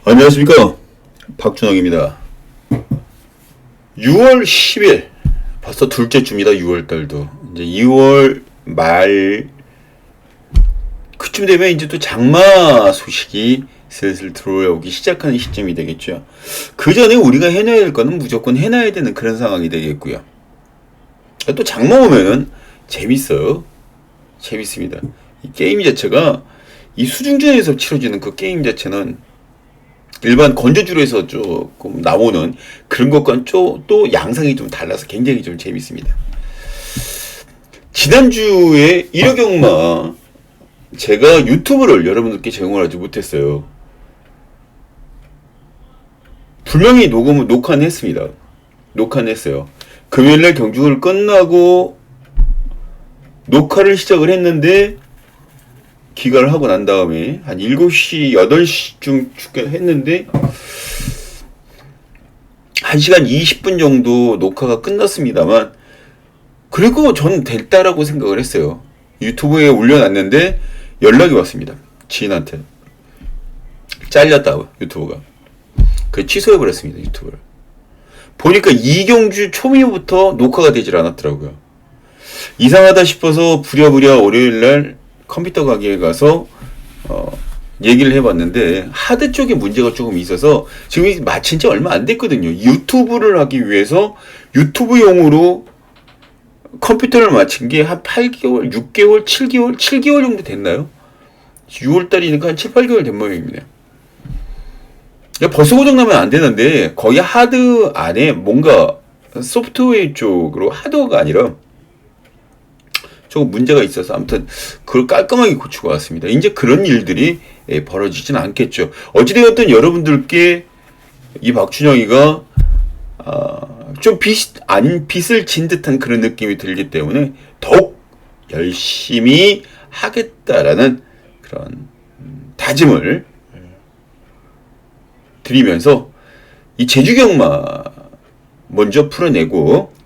안녕하십니까, 박준영입니다. 6월 10일 벌써 둘째 주입니다. 6월달도 이제 2월 말 그쯤 되면 이제 또 장마 소식이 슬슬 들어오기 시작하는 시점이 되겠죠. 그 전에 우리가 해놔야 될 거는 무조건 해놔야 되는 그런 상황이 되겠고요. 또 장마 오면은 재밌어요. 재밌습니다. 이 게임 자체가, 이 수중전에서 치러지는 그 게임 자체는 일반 건조줄에서 조금 나오는 그런 것과는 또 양상이 좀 달라서 굉장히 좀 재밌습니다. 지난주에 1호 경마 제가 유튜브를 여러분들께 제공을 하지 못했어요. 분명히 녹화는 했습니다. 녹화는 했어요. 금요일날 경주를 끝나고 녹화를 시작을 했는데, 기가를 하고 난 다음에 한 7시, 8시쯤 했는데 1시간 20분 정도 녹화가 끝났습니다만, 그리고 저는 됐다라고 생각을 했어요. 유튜브에 올려놨는데 연락이 왔습니다. 지인한테. 잘렸다고, 유튜브가. 그래서 취소해버렸습니다, 유튜브를. 보니까 이경주 초미부터 녹화가 되질 않았더라고요. 이상하다 싶어서 부랴부랴 월요일날 컴퓨터 가게에 가서 얘기를 해봤는데, 하드 쪽에 문제가 조금 있어서 지금 마친 지 얼마 안 됐거든요. 유튜브를 하기 위해서 유튜브용으로 컴퓨터를 마친 게 한 8개월, 6개월, 7개월 정도 됐나요? 6월달이니까 한 7, 8개월 된 모양입니다. 벌써 고장나면 안 되는데, 거의 하드 안에 뭔가 소프트웨어 쪽으로, 하드가 아니라 조금 문제가 있어서 아무튼 그걸 깔끔하게 고치고 왔습니다. 이제 그런 일들이 벌어지진 않겠죠. 어찌되었든 여러분들께 이 박준영이가 좀 빚을 진 듯한 그런 느낌이 들기 때문에 더욱 열심히 하겠다라는 그런 다짐을 드리면서 이 제주 경마 먼저 풀어내고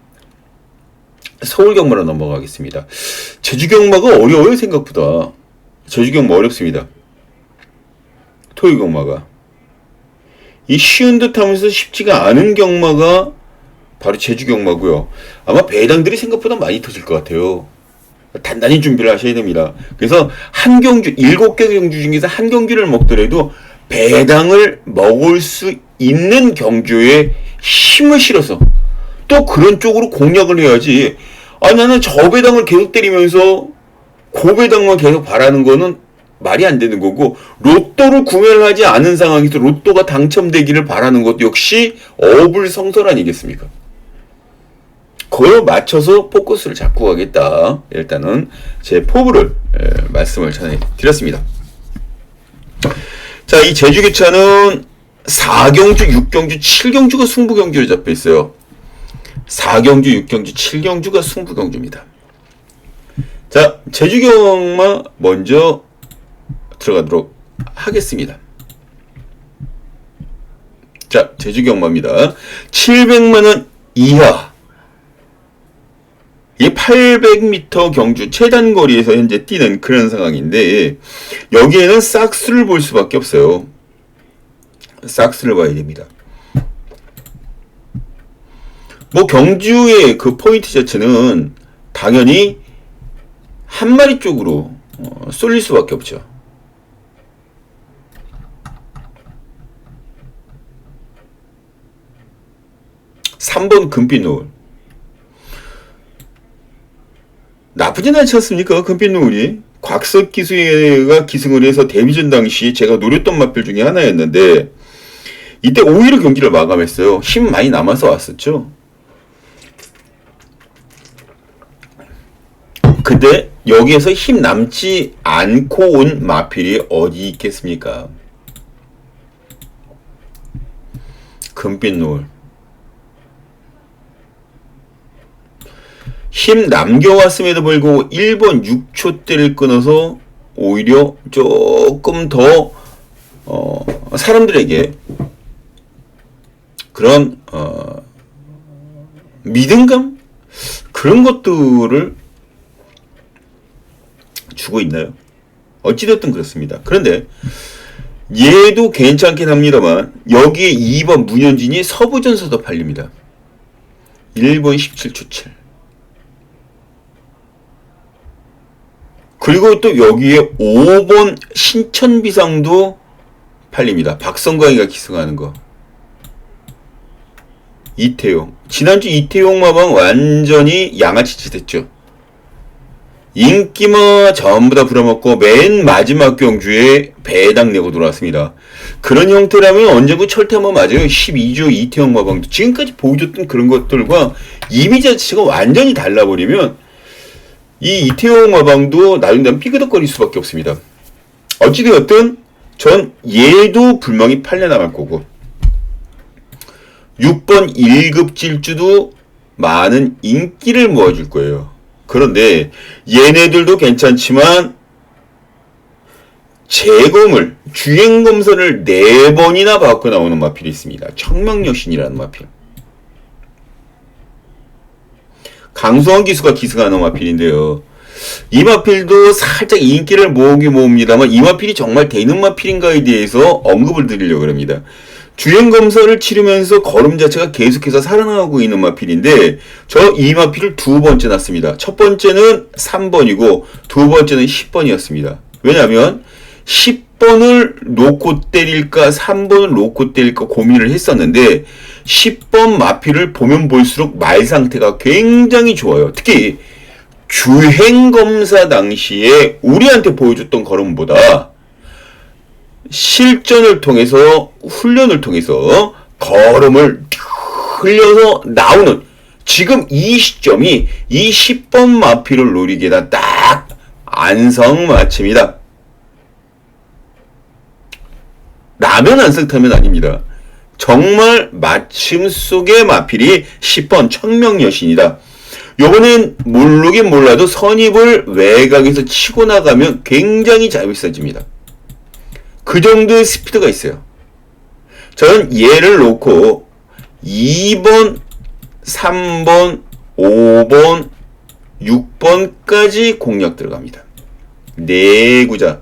서울 경마로 넘어가겠습니다. 제주 경마가 어려워요, 생각보다. 제주 경마 어렵습니다. 토요 경마가. 이 쉬운 듯 하면서 쉽지가 않은 경마가 바로 제주 경마고요. 아마 배당들이 생각보다 많이 터질 것 같아요. 단단히 준비를 하셔야 됩니다. 그래서 한 경주, 7개 경주 중에서 한 경주를 먹더라도 배당을 먹을 수 있는 경주에 힘을 실어서 또 그런 쪽으로 공략을 해야지. 나는 저 배당을 계속 때리면서 고배당만 계속 바라는 거는 말이 안 되는 거고, 로또를 구매를 하지 않은 상황에서 로또가 당첨되기를 바라는 것도 역시 어불성설 아니겠습니까? 그걸 맞춰서 포커스를 잡고 가겠다. 일단은 제 포부를 말씀을 전해드렸습니다. 자, 이 제주계차는 4경주, 6경주, 7경주가 승부경주로 잡혀 있어요. 4경주, 6경주, 7경주가 승부경주입니다. 자, 제주경마 먼저 들어가도록 하겠습니다. 자, 제주경마입니다. 700만원 이하, 이 800m 경주 최단 거리에서 현재 뛰는 그런 상황인데, 여기에는 싹스를 볼 수밖에 없어요. 싹스를 봐야 됩니다. 뭐 경주의 그 포인트 자체는 당연히 한 마리 쪽으로 쏠릴 수밖에 없죠. (3번) 금빛 노을. 나쁘진 않지 않습니까? 금빛 노을이 곽석 기수가 기승을 해서 데뷔전 당시 제가 노렸던 마필 중에 하나였는데, 이때 5위로 경기를 마감했어요. 힘 많이 남아서 왔었죠. 근데 여기에서 힘 남지 않고 온 마필이 어디 있겠습니까? 금빛 노을. 힘 남겨왔음에도 불구하고 1번 6초대를 끊어서 오히려 조금 더 사람들에게 그런 믿음감? 그런 것들을 주고 있나요? 어찌됐든 그렇습니다. 그런데 얘도 괜찮긴 합니다만 여기에 2번 문현진이 서부전서도 팔립니다. 1번 17초 7. 그리고 또 여기에 5번 신천비상도 팔립니다. 박성광이가 기승하는 거. 이태용. 지난주 이태용 마방 완전히 양아치 짓 했죠. 인기마 전부 다 부려먹고 맨 마지막 경주에 배당 내고 돌아왔습니다. 그런 형태라면 언제고 철퇴마 맞아요. 12조 이태용 마방도 지금까지 보여줬던 그런 것들과 이미지 자체가 완전히 달라버리면 이 이태용 마방도 나중에 되면 삐그덕거릴 수밖에 없습니다. 어찌되었든 전 얘도 불명이 팔려나갈 거고 6번 1급 질주도 많은 인기를 모아줄 거예요. 그런데 얘네들도 괜찮지만 재검을 주행검사를 4번이나 받고 나오는 마필이 있습니다. 청명여신이라는 마필. 강수원 기수가 기승하는 마필인데요. 이 마필도 살짝 인기를 모으긴 모읍니다만 이 마필이 정말 되는 마필인가에 대해서 언급을 드리려고 합니다. 주행검사를 치르면서 걸음 자체가 계속해서 살아나가고 있는 마필인데 저 이 마필을 2번째 놨습니다. 첫 번째는 3번이고 두 번째는 10번이었습니다. 왜냐하면 10번을 놓고 때릴까 3번을 놓고 때릴까 고민을 했었는데 10번 마필을 보면 볼수록 말 상태가 굉장히 좋아요. 특히 주행검사 당시에 우리한테 보여줬던 걸음보다 실전을 통해서 훈련을 통해서 걸음을 흘려서 나오는 지금 이 시점이 이 10번 마필을 노리기에다 딱 안성맞춤이다. 라면 안성타면 아닙니다. 정말 맞춤 속의 마필이 10번 청명여신이다. 요번엔 모르긴 몰라도 선입을 외곽에서 치고 나가면 굉장히 잘 비싸집니다. 그 정도의 스피드가 있어요. 저는 얘를 놓고 2번, 3번, 5번, 6번까지 공략 들어갑니다. 4구자.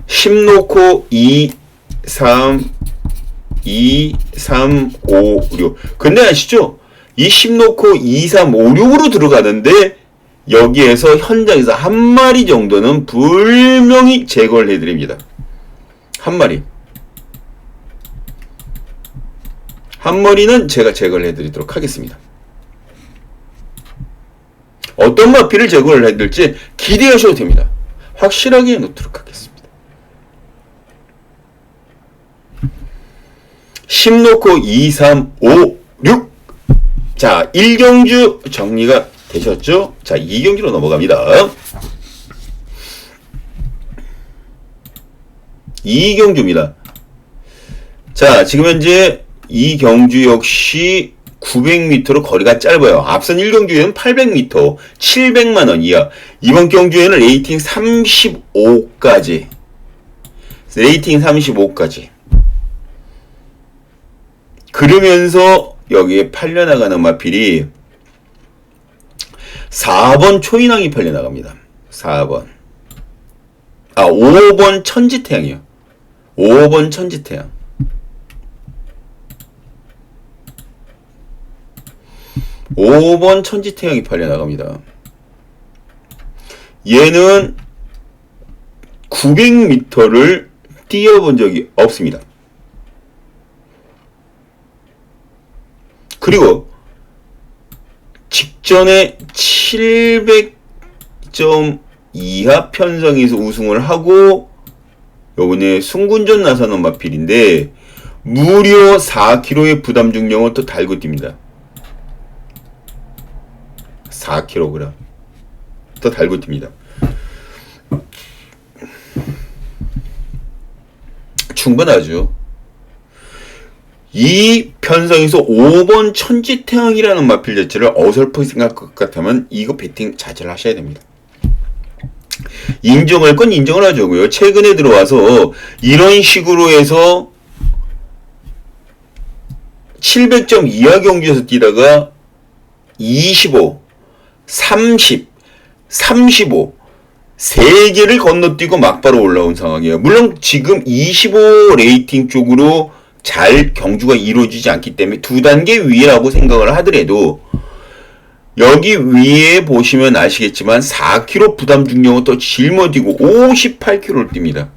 10 놓고 2, 3, 5, 6. 근데 아시죠? 이 10 놓고 2, 3, 5, 6으로 들어가는데 여기에서 현장에서 한 마리 정도는 분명히 제거를 해드립니다. 한 마리. 한 마리는 제가 제거를 해드리도록 하겠습니다. 어떤 마필을 제거를 해드릴지 기대하셔도 됩니다. 확실하게 해놓도록 하겠습니다. 10 놓고 2, 3, 5, 6. 자, 1경주 정리가 되셨죠? 자, 2경주로 넘어갑니다. 2경주입니다. 자, 지금 현재 2경주 역시 900m로 거리가 짧아요. 앞선 1경주에는 800m, 700만원 이하. 이번 경주에는 레이팅 35까지. 레이팅 35까지. 그러면서 여기에 팔려나가는 마필이 4번 초인왕이 팔려나갑니다. 4번. 5번 천지태양이요. 5번 천지태양. 5번 천지태양이 팔려나갑니다. 얘는 900m를 뛰어본 적이 없습니다. 그리고 직전에 700점 이하 편성에서 우승을 하고 요번에 승군전 나서는 마필인데 무려 4kg의 부담 중량을 또 달고 뜁니다. 4kg 또 달고 뜁니다. 충분하죠. 이 편성에서 5번 천지태양이라는 마필 자체를 어설프게 생각할 것 같으면 이거 배팅 자제를 하셔야 됩니다. 인정할 건 인정을 하자고요. 최근에 들어와서 이런 식으로 해서 700점 이하 경주에서 뛰다가 25, 30, 35, 3개를 건너뛰고 막바로 올라온 상황이에요. 물론 지금 25 레이팅 쪽으로 잘 경주가 이루어지지 않기 때문에 2단계 위라고 생각을 하더라도 여기 위에 보시면 아시겠지만 4km 부담 중량은 또 짊어지고 58km를 뜁니다.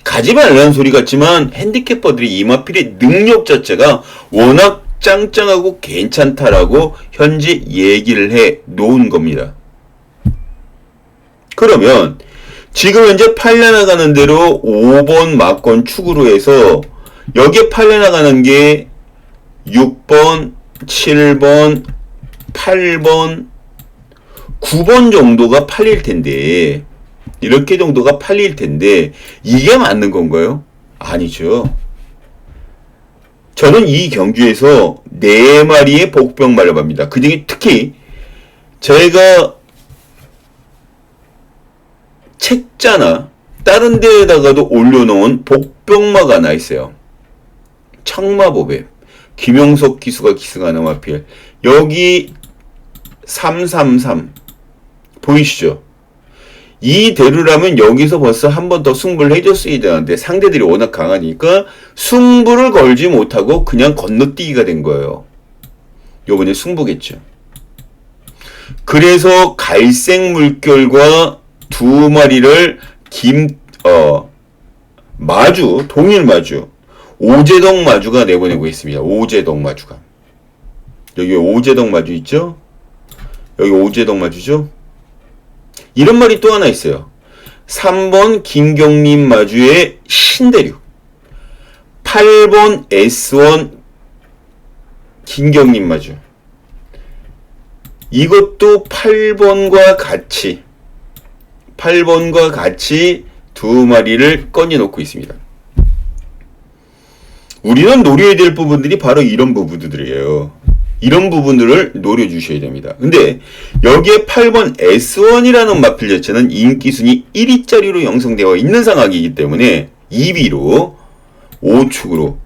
가지 말라는 소리 같지만 핸디캐퍼들이 이 마필의 능력 자체가 워낙 짱짱하고 괜찮다라고 현재 얘기를 해 놓은 겁니다. 그러면 지금 현재 팔려나가는 대로 5번 막권 축으로 해서 여기에 팔려나가는 게 6번, 7번, 8번, 9번 정도가 팔릴 텐데 이렇게 정도가 팔릴 텐데 이게 맞는 건가요? 아니죠. 저는 이 경주에서 4마리의 복병 말려봅니다. 그 중에 특히 저희가 책자나 다른 데에다가도 올려놓은 복병마가 하나 있어요. 청마보배 김영석 기수가 기승하는 마필 여기 333 보이시죠? 이대로라면 여기서 벌써 한 번 더 승부를 해줬어야 되는데 상대들이 워낙 강하니까 승부를 걸지 못하고 그냥 건너뛰기가 된 거예요. 요번에 승부겠죠. 그래서 갈색 물결과 2마리를 마주, 동일 마주, 오재덕 마주가 내보내고 있습니다. 오재덕 마주가. 여기 오재덕 마주 있죠? 여기 오재덕 마주죠? 이런 말이 또 하나 있어요. 3번 김경림 마주의 신대륙, 8번 S1 김경림 마주. 이것도 8번과 같이 2마리를 꺼내놓고 있습니다. 우리는 노려야 될 부분들이 바로 이런 부분들이에요. 이런 부분들을 노려주셔야 됩니다. 근데 여기에 8번 S1이라는 마필 자체는 인기순위 1위짜리로 형성되어 있는 상황이기 때문에 2위로 5축으로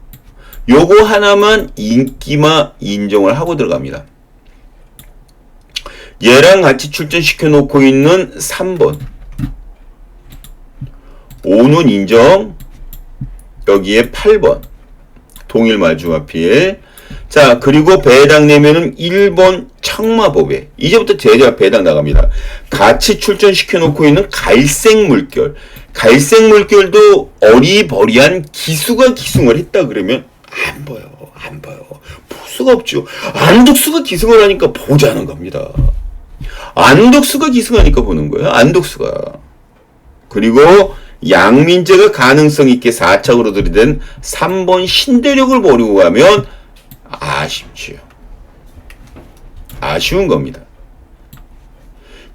요거 하나만 인기마 인정을 하고 들어갑니다. 얘랑 같이 출전시켜 놓고 있는 3번 5는 인정. 여기에 8번 동일 마주 마필. 자, 그리고 배당 내면은 1번 청마보배. 이제부터 제자 배당 나갑니다. 같이 출전시켜 놓고 있는 갈색 물결. 갈색 물결도 어리버리한 기수가 기승을 했다 그러면 안 보여. 볼 수가 없죠. 안독수가 기승을 하니까 보자는 겁니다. 안독수가 기승하니까 보는 거예요. 안독수가. 그리고 양민재가 가능성 있게 4착으로 들이댄 3번 신대력을 버리고 가면 아쉽지요. 아쉬운 겁니다.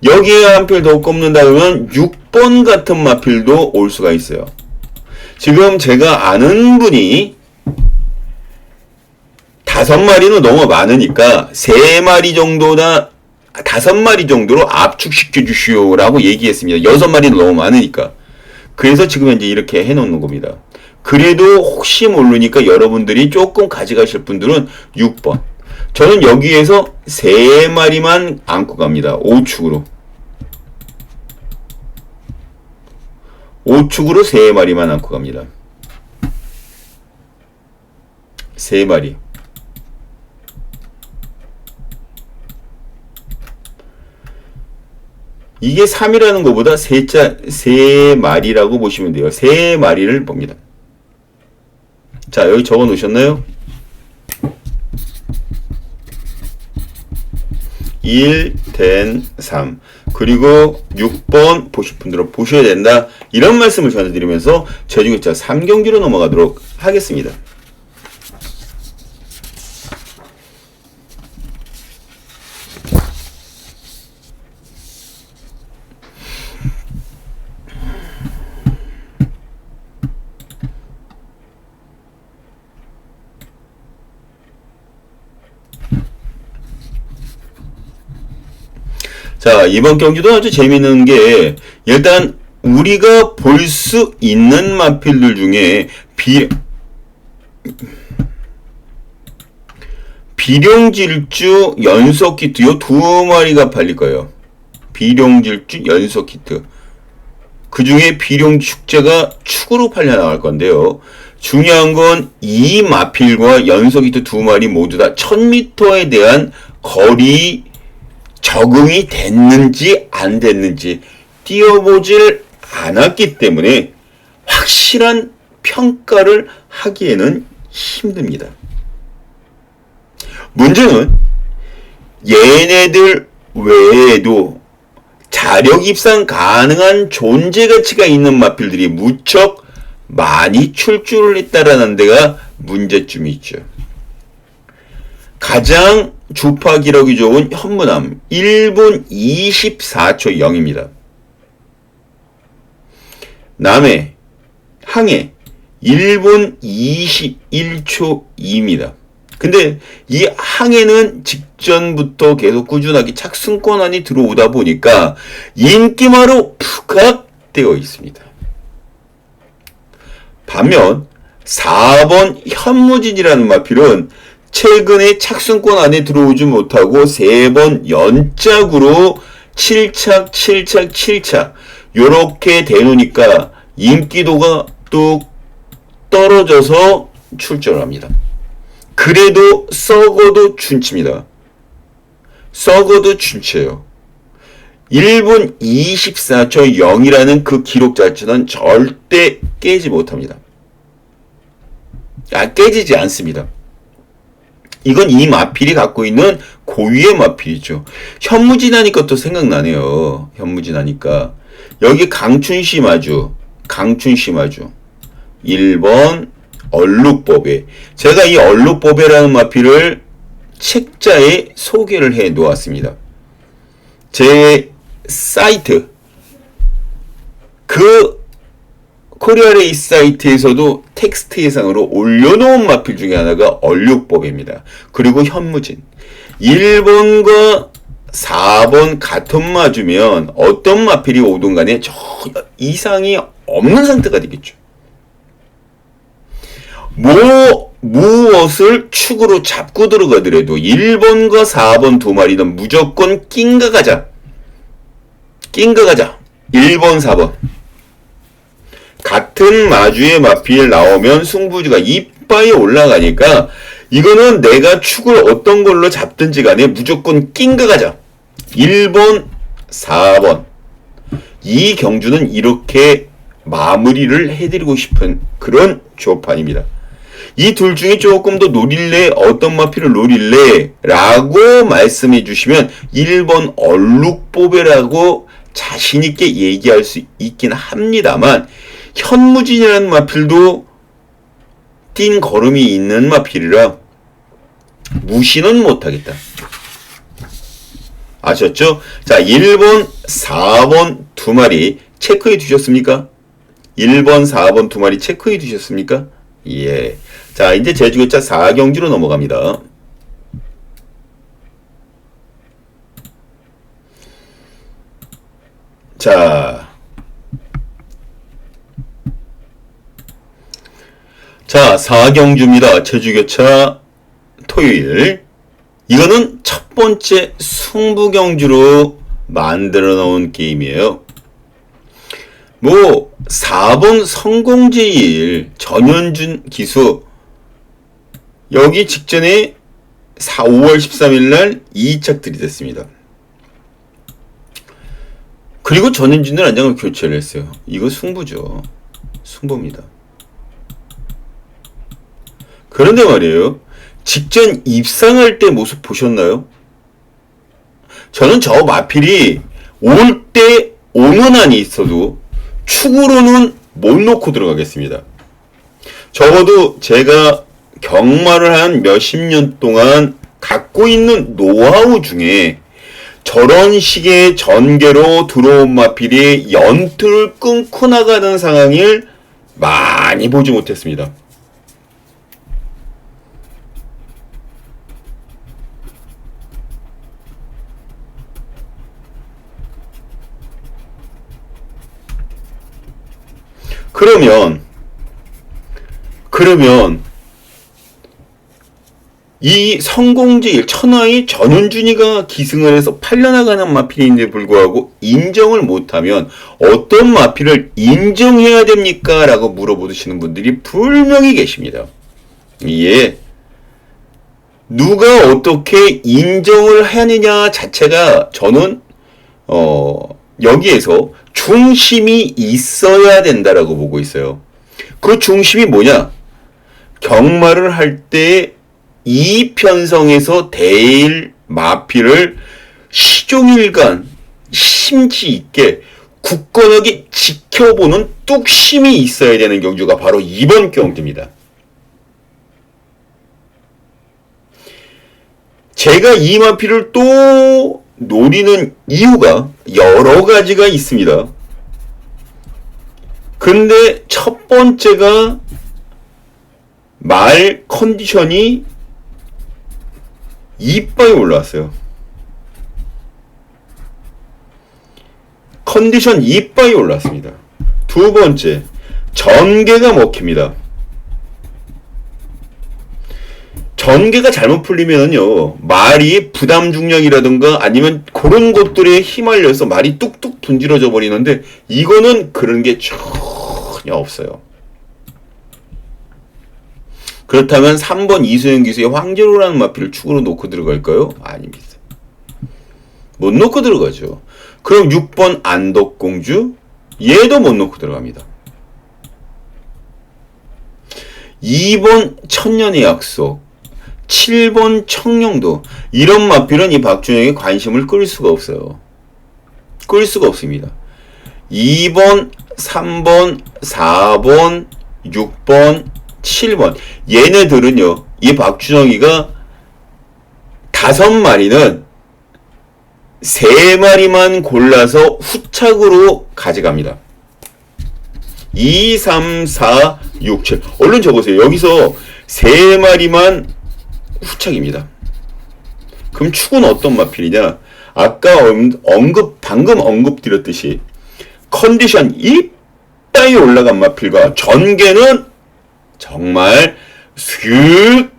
여기에 한 필 더 꼽는다 그러면 6번 같은 마필도 올 수가 있어요. 지금 제가 아는 분이 5마리는 너무 많으니까 3마리 정도나 5마리 정도로 압축시켜 주시오라고 얘기했습니다. 6마리는 너무 많으니까. 그래서 지금 현재 이렇게 해놓는 겁니다. 그래도 혹시 모르니까 여러분들이 조금 가져가실 분들은 6번. 저는 여기에서 3마리만 안고 갑니다. 5축으로. 5축으로 3마리만 안고 갑니다. 3마리. 이게 3이라는 것보다 3마리라고 보시면 돼요. 3마리를 봅니다. 자, 여기 적어 놓으셨나요? 1, 3. 그리고 6번 보실 분들은 보셔야 된다. 이런 말씀을 전해드리면서 제주격자 3경기로 넘어가도록 하겠습니다. 자, 이번 경기도 아주 재미있는 게 일단 우리가 볼 수 있는 마필들 중에 비룡질주 연속히트요 2마리가 팔릴 거예요. 비룡질주 연속 히트. 그 중에 비룡축제가 축으로 팔려나갈 건데요. 중요한 건 이 마필과 연속 히트 두 마리 모두 다 1000m에 대한 거리 적응이 됐는지 안 됐는지 뛰어보질 않았기 때문에 확실한 평가를 하기에는 힘듭니다. 문제는 얘네들 외에도 자력 입상 가능한 존재 가치가 있는 마필들이 무척 많이 출주를 했다라는 데가 문제점이 있죠. 가장 주파 기록이 좋은 현무남 1분 24초 0입니다. 남해, 항해 1분 21초 2입니다. 근데 이 항해는 직전부터 계속 꾸준하게 착승권 안이 들어오다 보니까 인기마로 부각되어 있습니다. 반면 4번 현무진이라는 마필은 최근에 착승권 안에 들어오지 못하고 3번 연짝으로 7착, 7착, 7착 요렇게 되놓으니까 인기도가 뚝 떨어져서 출전을 합니다. 그래도 썩어도 춘치입니다. 썩어도 춘치예요. 1분 24초 0이라는 그 기록 자체는 절대 깨지 못합니다. 깨지지 않습니다. 이건 이 마필이 갖고 있는 고유의 마필이죠. 현무진하니까 또 생각나네요. 현무진하니까. 여기 강춘시마주 1번 얼룩법에 제가 이 얼룩법에라는 마필을 책자에 소개를 해 놓았습니다. 제 사이트 그 코리아레이스 사이트에서도 텍스트 예상으로 올려놓은 마필 중에 하나가 얼룩법입니다. 그리고 현무진 1번과 4번 같은 마주면 어떤 마필이 오든 간에 저 이상이 없는 상태가 되겠죠. 무엇을 축으로 잡고 들어가더라도 1번과 4번 두 마리는 무조건 낀가 가자. 1번, 4번. 같은 마주의 마필 나오면 승부주가 이빠이 올라가니까 이거는 내가 축을 어떤 걸로 잡든지 간에 무조건 낀가 가자. 1번, 4번. 이 경주는 이렇게 마무리를 해드리고 싶은 그런 조판입니다. 이 둘 중에 조금 더 노릴래? 어떤 마필을 노릴래? 라고 말씀해 주시면 1번 얼룩보배라고 자신있게 얘기할 수 있긴 합니다만 현무진이라는 마필도 뛴 걸음이 있는 마필이라 무시는 못하겠다. 아셨죠? 자, 1번, 4번 두 마리 체크해 두셨습니까? 1번, 4번 두 마리 체크해 두셨습니까? 예. 자, 이제 제주교차 4경주로 넘어갑니다. 자, 4경주입니다. 제주교차 토요일. 이거는 첫 번째 승부경주로 만들어 놓은 게임이에요. 4번 성공제일 전현준 기수 여기 직전에 5월 13일 날 2착 들이댔습니다. 그리고 전현준을 안장을 교체를 했어요. 이거 승부죠. 승부입니다. 그런데 말이에요. 직전 입상할 때 모습 보셨나요? 저는 저 마필이 올 때 오는 한이 있어도 축으로는 못 놓고 들어가겠습니다. 적어도 제가 경마를 한 몇십 년 동안 갖고 있는 노하우 중에 저런 식의 전개로 들어온 마필이 연투를 끊고 나가는 상황을 많이 보지 못했습니다. 그러면 이 성공제일 천하의 전운준이가 기승을 해서 팔려나가는 마필인데 불구하고 인정을 못하면 어떤 마필을 인정해야 됩니까? 라고 물어보시는 분들이 분명히 계십니다. 예. 누가 어떻게 인정을 하느냐 자체가 저는 여기에서 중심이 있어야 된다라고 보고 있어요. 그 중심이 뭐냐? 경마를 할 때 이 편성에서 대일 마필을 시종일관 심지 있게 굳건하게 지켜보는 뚝심이 있어야 되는 경주가 바로 이번 경주입니다. 제가 이 마필을 또 노리는 이유가 여러 가지가 있습니다. 근데 첫 번째가 말 컨디션이 이빠이 올라왔어요. 컨디션 이빠이 올랐습니다. 두 번째, 전개가 먹힙니다. 전개가 잘못 풀리면요, 말이 부담 중량이라든가 아니면 그런 것들에 휘말려서 말이 뚝뚝 분질러져 버리는데 이거는 그런 게 전혀 없어요. 그렇다면 3번 이소영 기수의 황제로라는 마필을 축으로 놓고 들어갈까요? 아닙니다. 못 놓고 들어가죠. 그럼 6번 안덕공주, 얘도 못 놓고 들어갑니다. 2번 천년의 약속, 7번 청룡도, 이런 마필은 이 박준영의 관심을 끌 수가 없어요. 끌 수가 없습니다. 2번, 3번, 4번, 6번, 7번, 얘네들은요, 이 박준영이가 5마리는 3마리만 골라서 후착으로 가져갑니다. 2, 3, 4, 6, 7. 얼른 적으세요. 여기서 3마리만 후착입니다. 그럼 축은 어떤 마필이냐? 아까 방금 언급드렸듯이 컨디션 이빠이 올라간 마필과 전개는 정말 슥슥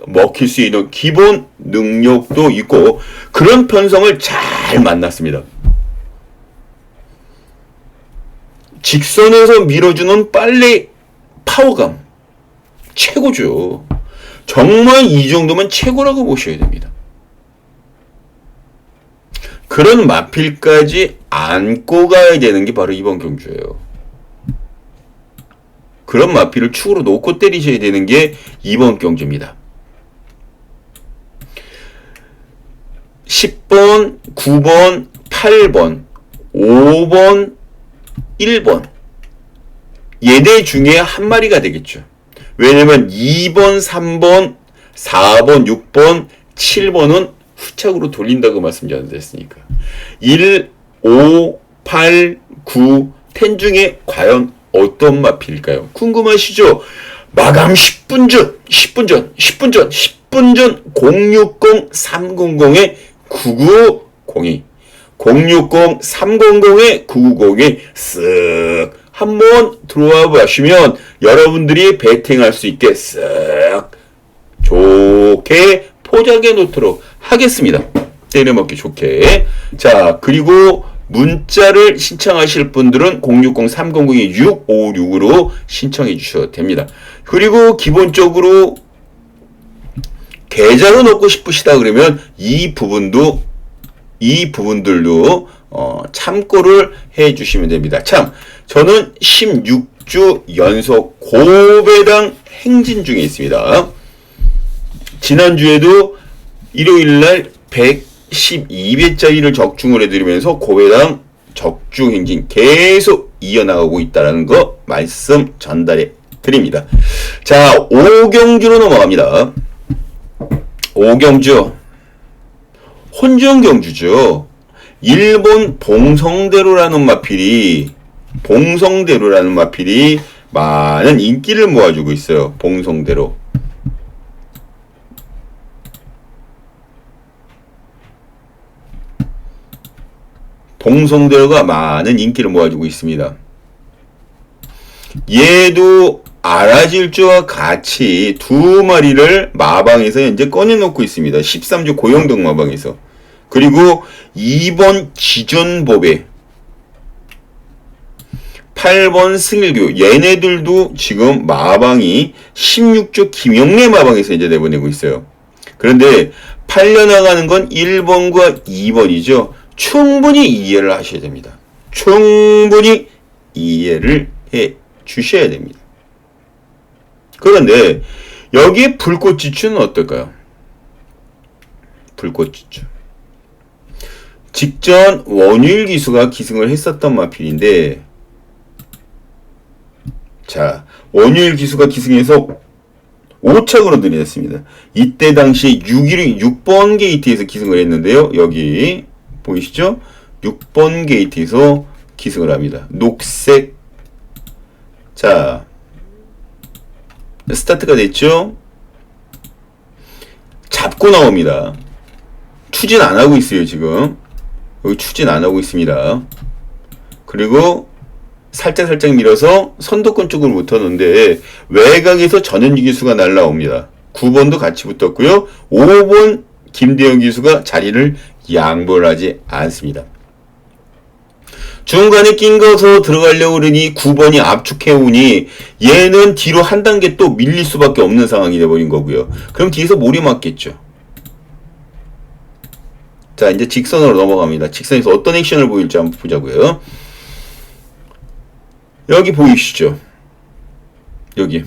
먹힐 수 있는 기본 능력도 있고 그런 편성을 잘 만났습니다. 직선에서 밀어주는 빨래 파워감 최고죠. 정말 이 정도면 최고라고 보셔야 됩니다. 그런 마필까지 안고 가야 되는 게 바로 이번 경주예요. 그런 마필을 축으로 놓고 때리셔야 되는 게 이번 경주입니다. 10번, 9번, 8번, 5번, 1번 얘네 중에 한 마리가 되겠죠. 왜냐면 2번, 3번, 4번, 6번, 7번은 후착으로 돌린다고 말씀드렸으니까 1, 5, 8, 9, 10 중에 과연 어떤 마필일까요? 궁금하시죠? 마감 10분 전, 10분 전, 10분 전, 10분 전 060-300-9902 060-300-9902 쓱 한번 들어와 보시면 여러분들이 배팅할 수 있게 쓱 좋게 포장해 놓도록 하겠습니다. 때려먹기 좋게. 자, 그리고 문자를 신청하실 분들은 060-300-656으로 신청해 주셔도 됩니다. 그리고 기본적으로 계좌로 넣고 싶으시다 그러면 이 부분들도 참고를 해 주시면 됩니다. 참, 저는 16주 연속 고배당 행진 중에 있습니다. 지난주에도 일요일날 112배짜리를 적중을 해드리면서 고배당 적중 행진 계속 이어나가고 있다는 거 말씀 전달해 드립니다. 자, 5경주로 넘어갑니다. 5경주 혼전경주죠. 일본 봉성대로라는 마필이 많은 인기를 모아주고 있어요. 봉성대로. 봉성대로가 많은 인기를 모아주고 있습니다. 얘도 아라질주와 같이 두 마리를 마방에서 현재 꺼내놓고 있습니다. 13조 고영동 마방에서. 그리고 2번 지존보배, 8번 승일교, 얘네들도 지금 마방이 16조 김영래 마방에서 이제 내보내고 있어요. 그런데 팔려나가는 건 1번과 2번이죠. 충분히 이해를 하셔야 됩니다. 충분히 이해를 해 주셔야 됩니다. 그런데 여기에 불꽃지추는 어떨까요? 불꽃지추. 직전 원유일 기수가 기승을 했었던 마필인데, 자, 원유일 기수가 기승해서 5착으로 들이냈습니다. 이때 당시 6번 게이트에서 기승을 했는데요. 여기 보이시죠? 6번 게이트에서 기승을 합니다. 녹색. 자, 스타트가 됐죠? 잡고 나옵니다. 추진 안 하고 있어요, 지금. 여기 추진 안 하고 있습니다. 그리고 살짝 밀어서 선도권 쪽으로 붙었는데 외곽에서 전현기 기수가 날라옵니다. 9번도 같이 붙었고요. 5번 김대영 기수가 자리를 양보를 하지 않습니다. 중간에 낑겨서 들어가려고 그러니 9번이 압축해오니 얘는 뒤로 한 단계 또 밀릴 수밖에 없는 상황이 돼버린 거고요. 그럼 뒤에서 몰이 맞겠죠. 자, 이제 직선으로 넘어갑니다. 직선에서 어떤 액션을 보일지 한번 보자고요. 여기 보이시죠? 여기.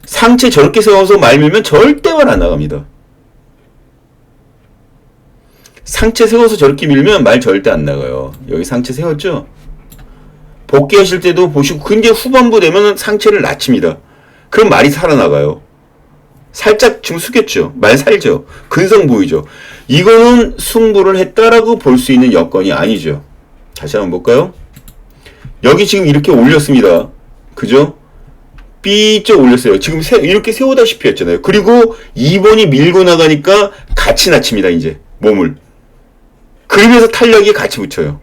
상체 저렇게 세워서 말 밀면 절대 말 안 나갑니다. 상체 세워서 저렇게 밀면 말 절대 안 나가요. 여기 상체 세웠죠? 복귀하실 때도 보시고 굉장히 후반부 되면 상체를 낮춥니다. 그럼 말이 살아나가요. 살짝 지금 숙였죠. 말 살죠. 근성 보이죠. 이거는 승부를 했다라고 볼 수 있는 여건이 아니죠. 다시 한번 볼까요? 여기 지금 이렇게 올렸습니다. 그죠? 삐쩍 올렸어요. 지금 이렇게 세우다시피 했잖아요. 그리고 2번이 밀고 나가니까 같이 낮춥니다. 이제 몸을. 그러면서 탄력이 같이 붙여요.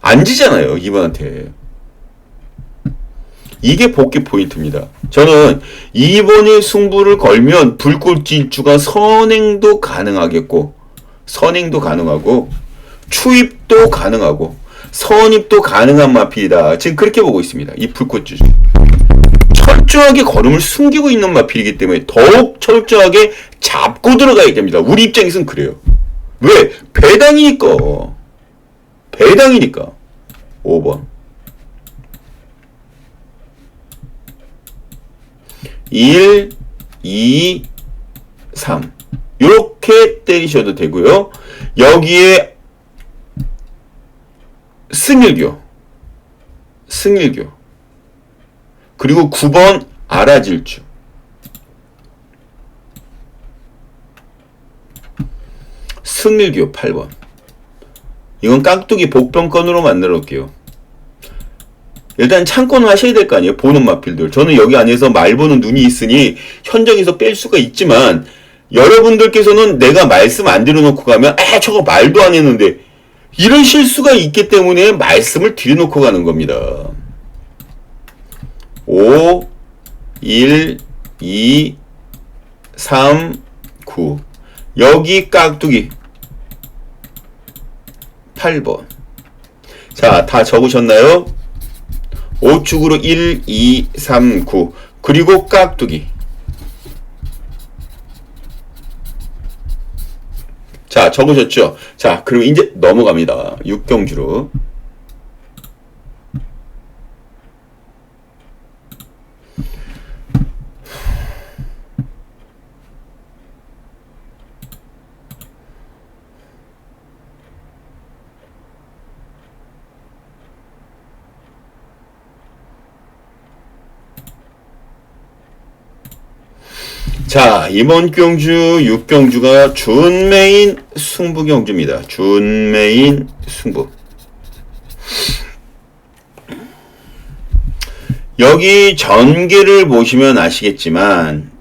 안 지잖아요. 2번한테. 이게 복귀 포인트입니다. 저는 2번의 승부를 걸면 불꽃질주가 선행도 가능하겠고, 선행도 가능하고, 추입도 가능하고, 선입도 가능한 마필이다. 지금 그렇게 보고 있습니다. 이 불꽃질주. 철저하게 걸음을 숨기고 있는 마필이기 때문에 더욱 철저하게 잡고 들어가야 됩니다. 우리 입장에서는 그래요. 왜? 배당이니까. 배당이니까. 5번. 1, 2, 3. 이렇게 때리셔도 되고요. 여기에 승일교. 그리고 9번 아라질주. 승일교 8번. 이건 깍두기 복병권으로 만들어 놓을게요. 일단 참고는 하셔야 될 거 아니에요. 보는 마필들. 저는 여기 안에서 말 보는 눈이 있으니 현장에서 뺄 수가 있지만 여러분들께서는 내가 말씀 안 드려놓고 가면 저거 말도 안 했는데 이런 실수가 있기 때문에 말씀을 드려놓고 가는 겁니다. 5, 1, 2, 3, 9. 여기 깍두기 8번. 자, 다 적으셨나요? 5축으로 1, 2, 3, 9. 그리고 깍두기. 자, 적으셨죠? 자, 그럼 이제 넘어갑니다. 6경주로. 자, 이번 경주 6경주가 준메인 승부 경주입니다. 준메인 승부. 여기 전개를 보시면 아시겠지만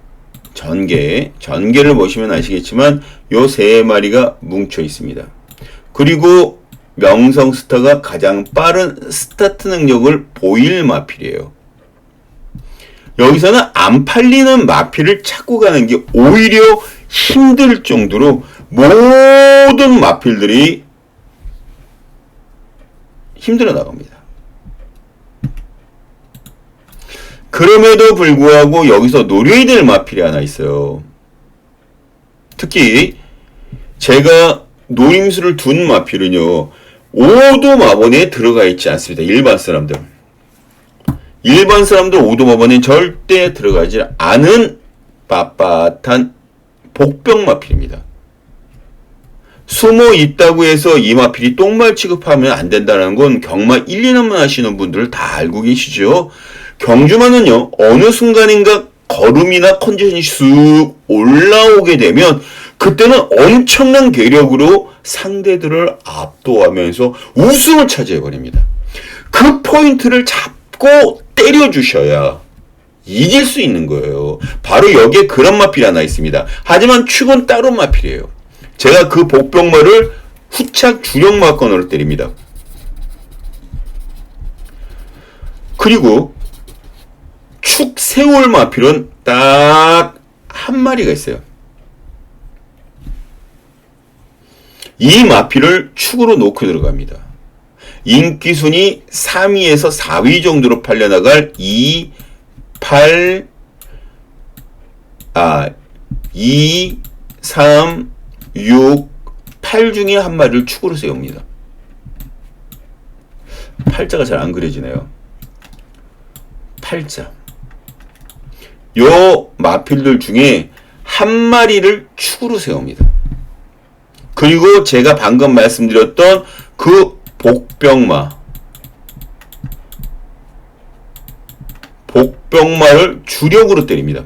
전개를 보시면 아시겠지만 요 세 마리가 뭉쳐 있습니다. 그리고 명성스타가 가장 빠른 스타트 능력을 보일 마필이에요. 여기서는 안 팔리는 마필을 찾고 가는 게 오히려 힘들 정도로 모든 마필들이 힘들어 나갑니다. 그럼에도 불구하고 여기서 노려야 될 마필이 하나 있어요. 특히 제가 노림수를 둔 마필은요, 오도마번에 들어가 있지 않습니다. 일반 사람들 오도마번에 절대 들어가지 않은 빳빳한 복병 마필입니다. 숨어 있다고 해서 이 마필이 똥말 취급하면 안 된다는 건 경마 1, 2년만 하시는 분들 다 알고 계시죠? 경주마는요, 어느 순간인가 걸음이나 컨디션이 쑥 올라오게 되면 그때는 엄청난 괴력으로 상대들을 압도하면서 우승을 차지해버립니다. 그 포인트를 잡고 때려주셔야 이길 수 있는 거예요. 바로 여기에 그런 마필이 하나 있습니다. 하지만 축은 따로 마필이에요. 제가 그 복병마를 후착 주력마건으로 때립니다. 그리고 축 세월 마필은 딱 한 마리가 있어요. 이 마필을 축으로 놓고 들어갑니다. 인기순위 3위에서 4위 정도로 팔려나갈 2, 3, 6, 8 중에 한 마리를 축으로 세웁니다. 팔자가 잘 안 그려지네요. 팔자. 요 마필들 중에 한 마리를 축으로 세웁니다. 그리고 제가 방금 말씀드렸던 그 복병마를 주력으로 때립니다.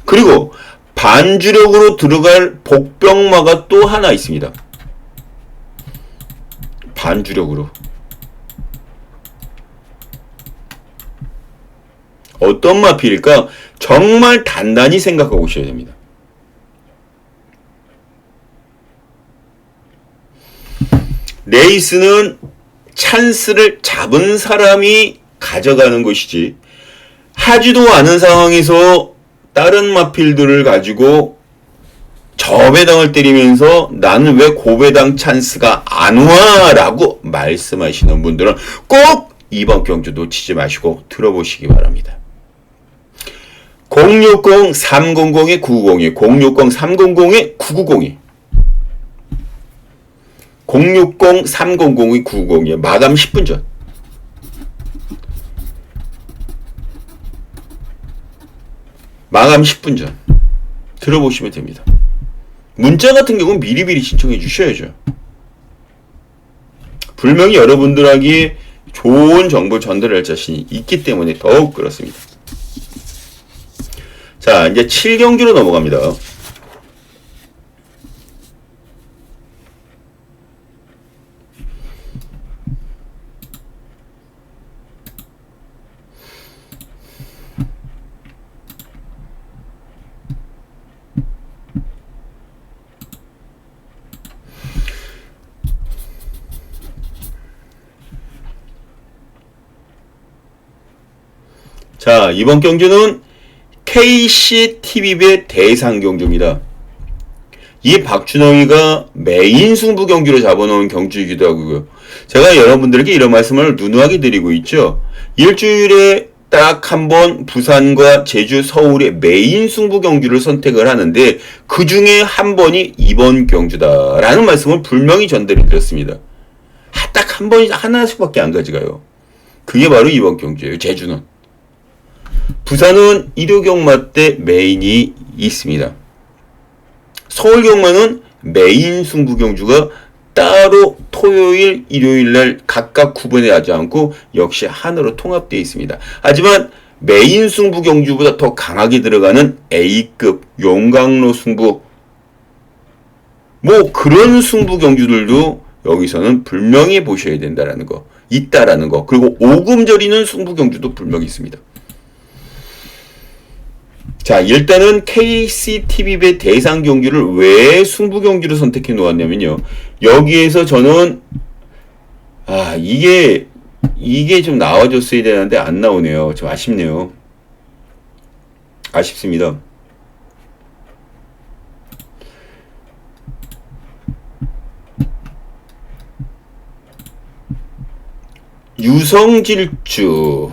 그리고 반주력으로 들어갈 복병마가 또 하나 있습니다. 반주력으로. 어떤 마필일까? 정말 단단히 생각하고 오셔야 됩니다. 레이스는 찬스를 잡은 사람이 가져가는 것이지, 하지도 않은 상황에서 다른 마필들을 가지고 저배당을 때리면서 나는 왜 고배당 찬스가 안 와? 라고 말씀하시는 분들은 꼭 이번 경주 놓치지 마시고 들어보시기 바랍니다. 060-300-990에 060-300-990에 060-300-990에 마감 10분 전. 마감 10분 전 들어보시면 됩니다. 문자 같은 경우는 미리미리 신청해 주셔야죠. 분명히 여러분들에게 좋은 정보를 전달할 자신이 있기 때문에 더욱 그렇습니다. 자, 이제 7경주로 넘어갑니다. 자, 이번 경주는 KCTV배 대상 경주입니다. 이 박준영이가 메인 승부 경주로 잡아놓은 경주이기도 하고요. 제가 여러분들에게 이런 말씀을 누누하게 드리고 있죠. 일주일에 딱 한 번 부산과 제주, 서울의 메인 승부 경주를 선택을 하는데 그 중에 한 번이 이번 경주다라는 말씀을 분명히 전달해 드렸습니다. 딱 한 번이 하나씩밖에 안 가져가요. 그게 바로 이번 경주예요. 제주는. 부산은 일요경마 때 메인이 있습니다. 서울경마는 메인 승부경주가 따로 토요일, 일요일날 각각 구분하지 않고 역시 하나로 통합되어 있습니다. 하지만 메인 승부경주보다 더 강하게 들어가는 A급 용광로 승부, 뭐 그런 승부경주들도 여기서는 분명히 보셔야 된다라는 거, 있다라는 거. 그리고 오금절이는 승부경주도 분명히 있습니다. 자, 일단은 KCTV배 대상 경기를 왜 승부 경기로 선택해 놓았냐면요. 여기에서 저는 이게 좀 나와줬어야 되는데 안 나오네요. 좀 아쉽네요. 아쉽습니다. 유성질주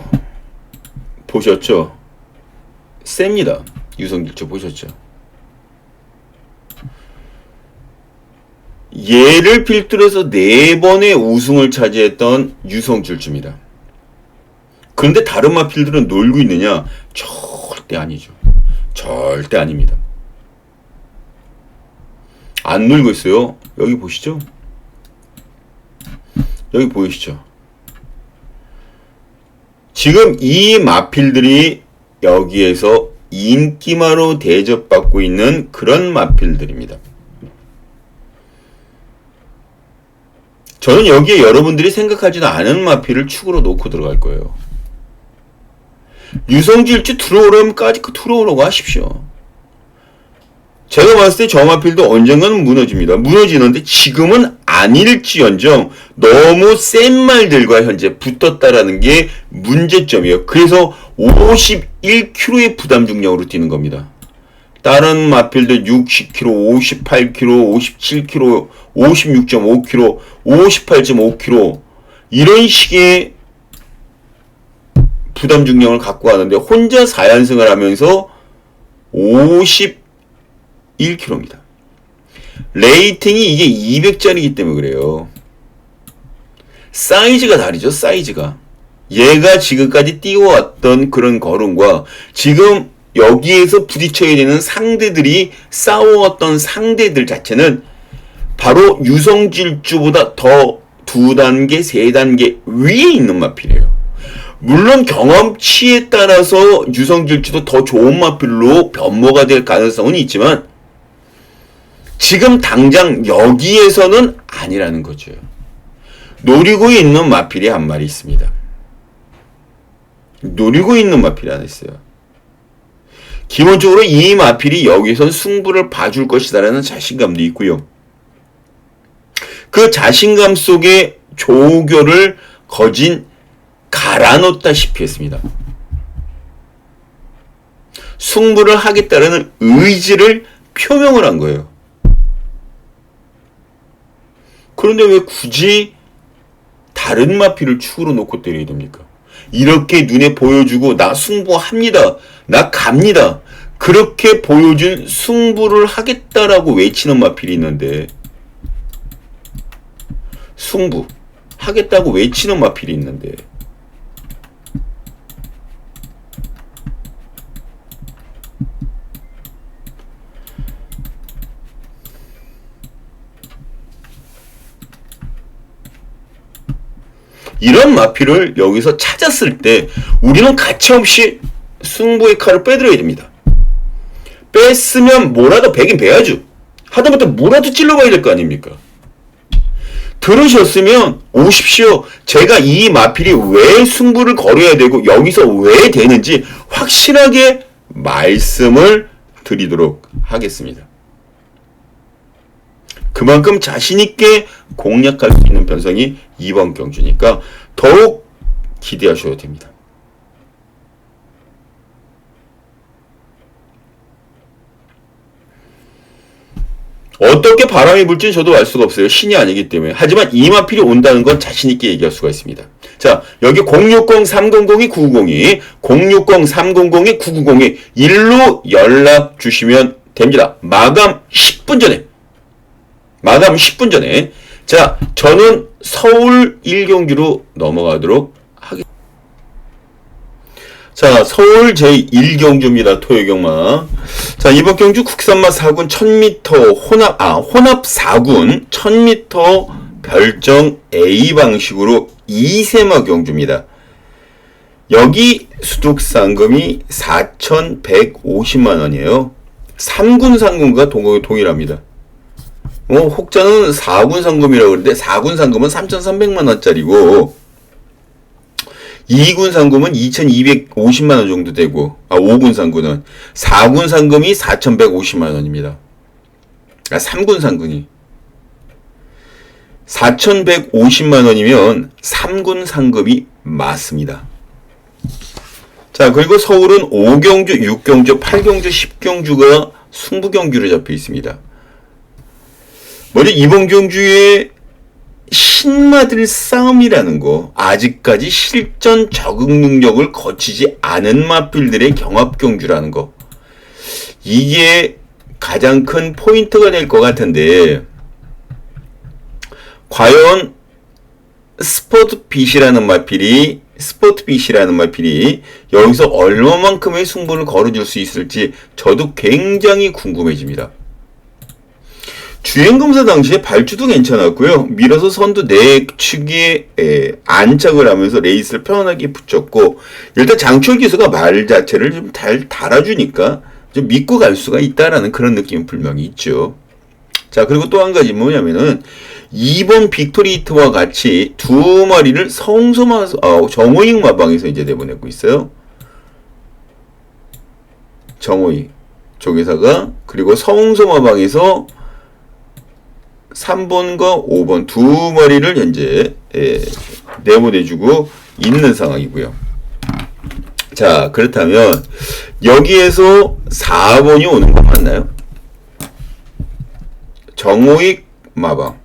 보셨죠? 셉니다. 유성질주 보셨죠? 얘를 필두로해서 4번의 우승을 차지했던 유성질주입니다. 그런데 다른 마필들은 놀고 있느냐? 절대 아니죠. 절대 아닙니다. 안 놀고 있어요. 여기 보시죠. 여기 보이시죠? 지금 이 마필들이 여기에서 인기마로 대접받고 있는 그런 마필들입니다. 저는 여기에 여러분들이 생각하지도 않은 마필을 축으로 놓고 들어갈 거예요. 유성질주 들어오려면 까짓거 들어오라고 하십시오. 제가 봤을 때 저 마필도 언젠가는 무너집니다. 무너지는데 지금은 아닐지언정 너무 센 말들과 현재 붙었다라는 게 문제점이에요. 그래서 51kg의 부담 중량으로 뛰는 겁니다. 다른 마필도 60kg, 58kg, 57kg, 56.5kg, 58.5kg 이런 식의 부담 중량을 갖고 가는데 혼자 4연승을 하면서 51kg입니다. 레이팅이 이게 200짜리이기 때문에 그래요. 사이즈가 다르죠. 사이즈가. 얘가 지금까지 뛰어왔던 그런 걸음과 지금 여기에서 부딪혀야 되는 상대들이 싸워왔던 상대들 자체는 바로 유성질주보다 더 2단계, 3단계 위에 있는 마필이에요. 물론 경험치에 따라서 유성질주도 더 좋은 마필로 변모가 될 가능성은 있지만 지금 당장 여기에서는 아니라는 거죠. 노리고 있는 마필이 한 마리 있습니다. 노리고 있는 마필이 하나 있어요. 기본적으로 이 마필이 여기선 승부를 봐줄 것이다라는 자신감도 있고요. 그 자신감 속에 조교를 거진 갈아놓다시피 했습니다. 승부를 하겠다는 의지를 표명을 한 거예요. 그런데 왜 굳이 다른 마필을 축으로 놓고 때려야 됩니까? 이렇게 눈에 보여주고 나 승부합니다. 나 갑니다. 그렇게 보여준 승부를 하겠다라고 외치는 마필이 있는데 승부 하겠다고 외치는 마필이 있는데 이런 마필을 여기서 찾았을 때 우리는 가차없이 승부의 칼을 빼들어야 됩니다. 뺐으면 뭐라도 베긴 베야죠. 하다못해 뭐라도 찔러봐야 될 거 아닙니까? 들으셨으면 오십시오. 제가 이 마필이 왜 승부를 걸어야 되고 여기서 왜 되는지 확실하게 말씀을 드리도록 하겠습니다. 그만큼 자신있게 공략할 수 있는 편성이 이번 경주니까 더욱 기대하셔도 됩니다. 어떻게 바람이 불지는 저도 알 수가 없어요. 신이 아니기 때문에. 하지만 이 마필이 온다는 건 자신있게 얘기할 수가 있습니다. 자, 여기 060-300-9902, 060-300-9902 일로 연락 주시면 됩니다. 마감 10분 전에. 마감 10분 전에. 자, 저는 서울 1경기로 넘어가도록 하겠습니다. 자, 서울 제1경주입니다. 토요경마. 자, 이번 경주 국산마 4군 1000m 혼합 4군 1000m 별정 A 방식으로 2세마 경주입니다. 여기 수득상금이 4,150만원이에요. 3군 상금과 동일합니다. 혹자는 4군 상금이라고 그러는데 4군 상금은 3,300만원짜리고 2군 상금은 2,250만 원 정도 되고, 5군 상금은 4군 상금이 4,150만 원입니다. 3군 상금이 4,150만 원이면 3군 상금이 맞습니다. 자, 그리고 서울은 5경주, 6경주, 8경주, 10경주가 승부 경주로 잡혀 있습니다. 먼저 이번 경주에 신마들 싸움이라는 거, 아직까지 실전 적응 능력을 거치지 않은 마필들의 경합 경주라는 거, 이게 가장 큰 포인트가 될 것 같은데, 과연 스포트빗이라는 마필이 여기서 얼마만큼의 승부를 걸어줄 수 있을지 저도 굉장히 궁금해집니다. 주행검사 당시에 발주도 괜찮았고요. 밀어서 선두 내측에 안착을 하면서 레이스를 편하게 붙였고, 일단 장철 기수가 말 자체를 좀 잘 달아주니까 좀 믿고 갈 수가 있다라는 그런 느낌은 분명히 있죠. 자, 그리고 또 한 가지 뭐냐면은 2번 빅토리히트와 같이 두 마리를 정호익 마방에서 이제 내보내고 있어요. 정호익 조계사가, 그리고 성소 마방에서 3번과 5번 두 마리를 현재 내보내주고 있는 상황이고요. 자, 그렇다면 여기에서 4번이 오는 거 맞나요? 정호익 마방.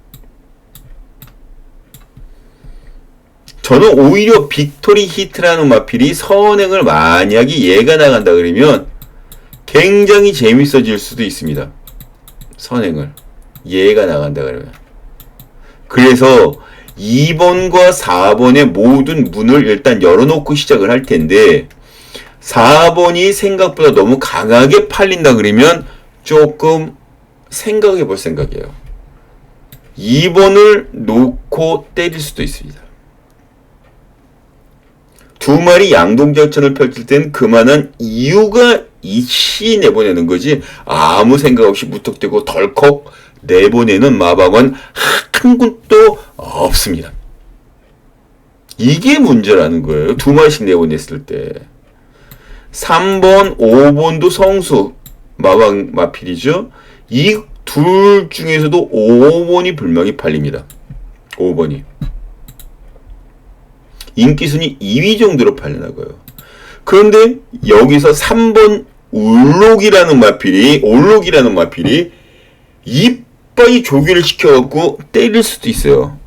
저는 오히려 빅토리 히트라는 마필이 선행을 만약에 얘가 나간다 그러면 굉장히 재밌어질 수도 있습니다. 선행을 얘가 나간다 그러면. 그래서 2번과 4번의 모든 문을 일단 열어놓고 시작을 할 텐데, 4번이 생각보다 너무 강하게 팔린다 그러면 조금 생각해 볼 생각이에요. 2번을 놓고 때릴 수도 있습니다. 두 마리 양동작전을 펼칠 땐 그만한 이유가 있이 내보내는 거지, 아무 생각 없이 무턱대고 덜컥 내보내는 마방은 한 군도 없습니다. 이게 문제라는 거예요. 두 마리씩 내보냈을 때. 3번, 5번도 성수 마방 마필이죠. 이 둘 중에서도 5번이 분명히 팔립니다. 5번이. 인기순위 2위 정도로 팔려나가요. 그런데 여기서 3번 올록이라는 마필이 이빨이 조기를 시켜갖고 때릴 수도 있어요.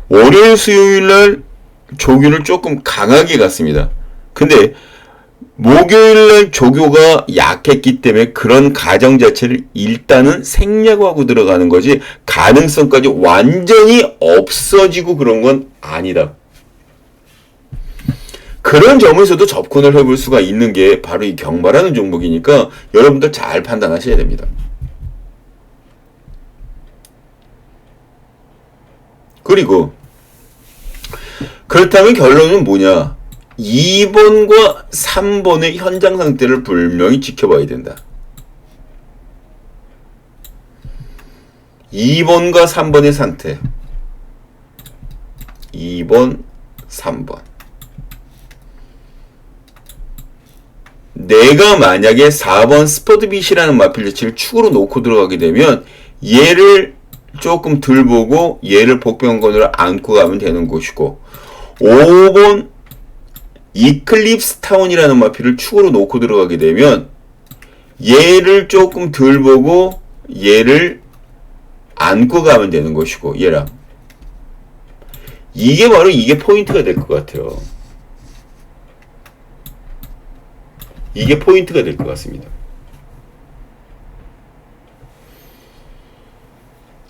월요일 수요일날 조교를 조금 강하게 갔습니다. 근데 목요일날 조교가 약했기 때문에 그런 가정 자체를 일단은 생략하고 들어가는 거지, 가능성까지 완전히 없어지고 그런 건 아니다. 그런 점에서도 접근을 해볼 수가 있는 게 바로 이 경마라는 종목이니까 여러분들 잘 판단하셔야 됩니다. 그리고 그렇다면 결론은 뭐냐? 2번과 3번의 현장 상태를 분명히 지켜봐야 된다. 2번과 3번의 상태. 2번, 3번. 내가 만약에 4번 스포트빗이라는 마필 자체를 축으로 놓고 들어가게 되면 얘를 조금 덜 보고 얘를 복병건으로 안고 가면 되는 것이고, 5번 이클립스 타운이라는 마필을 축으로 놓고 들어가게 되면 얘를 조금 덜 보고 얘를 안고 가면 되는 것이고, 얘랑 이게 바로 포인트가 될 것 같아요. 이게 포인트가 될 것 같습니다.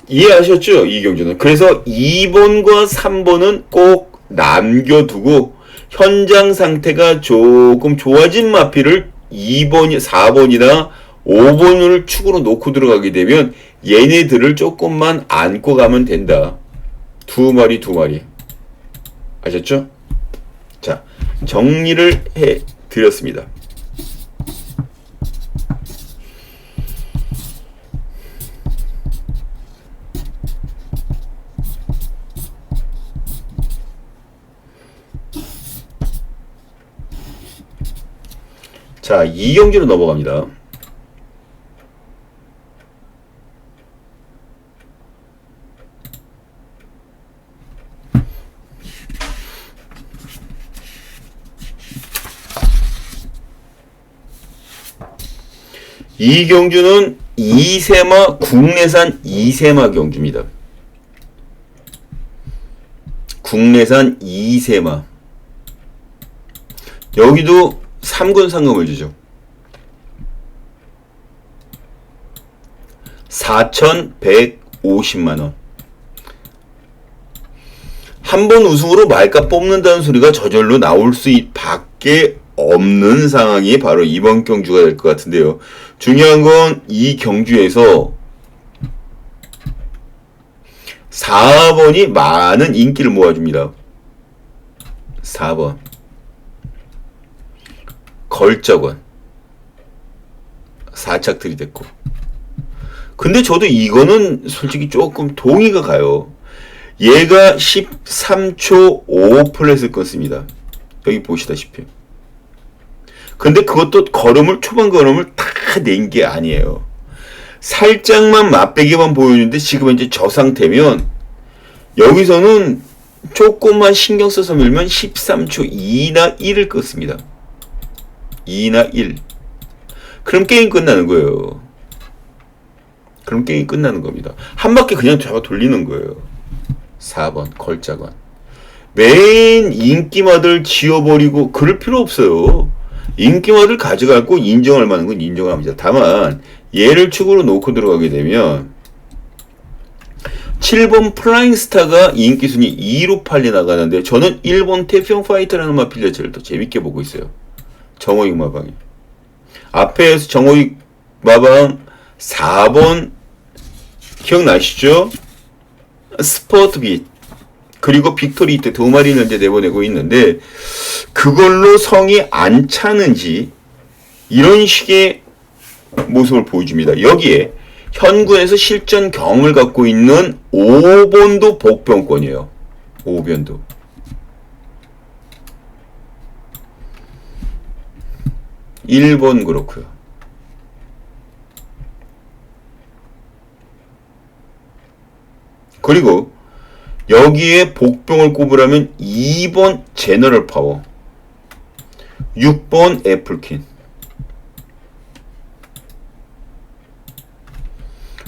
이해하셨죠? 이 경주는. 그래서 2번과 3번은 꼭 남겨두고 현장 상태가 조금 좋아진 마필을 2번, 4번이나 5번을 축으로 놓고 들어가게 되면 얘네들을 조금만 안고 가면 된다. 두 마리. 아셨죠? 자, 정리를 해 드렸습니다. 자, 2경주로 넘어갑니다. 이 경주는 이세마, 국내산 이세마 경주입니다. 국내산 이세마. 여기도 3군 상금을 주죠. 4,150만원. 한 번 우승으로 말값 뽑는다는 소리가 저절로 나올 수 밖에 없는 상황이 바로 이번 경주가 될 것 같은데요. 중요한 건 이 경주에서 4번이 많은 인기를 모아줍니다. 4번 걸적원 4착 들이댔고. 근데 저도 이거는 솔직히 조금 동의가 가요. 얘가 13초 5 플랫을 끊습니다. 여기 보시다시피. 근데 그것도 초반 걸음을 다 낸 게 아니에요. 살짝만 맛배기만 보여주는데 지금 이제 저 상태면 여기서는 조금만 신경 써서 밀면 13초 2나 1을 끊습니다. 2나 1. 그럼 게임 끝나는 거예요. 그럼 게임 끝나는 겁니다. 한 바퀴 그냥 잡아 돌리는 거예요. 4번 걸작원. 메인 인기마들 지워버리고 그럴 필요 없어요. 인기마들 가져가고 인정할 만한 건 인정을 합니다. 다만 얘를 축으로 놓고 들어가게 되면 7번 플라잉스타가 인기순위 2로 팔려 나가는데 저는 1번 태평 파이터라는 마필자체를 더 재밌게 보고 있어요. 정호익 마방이. 앞에서 정호익 마방 4번 기억나시죠? 스포트빗 그리고 빅토리 때 두 마리를 이제 내보내고 있는데 그걸로 성이 안 차는지 이런 식의 모습을 보여줍니다. 여기에 현구에서 실전 경을 갖고 있는 5번도 복병권이에요. 5변도. (1번) 그렇고요. 그리고 여기에 복병을 꼽으라면 2번 제너럴 파워, 6번 애플킨,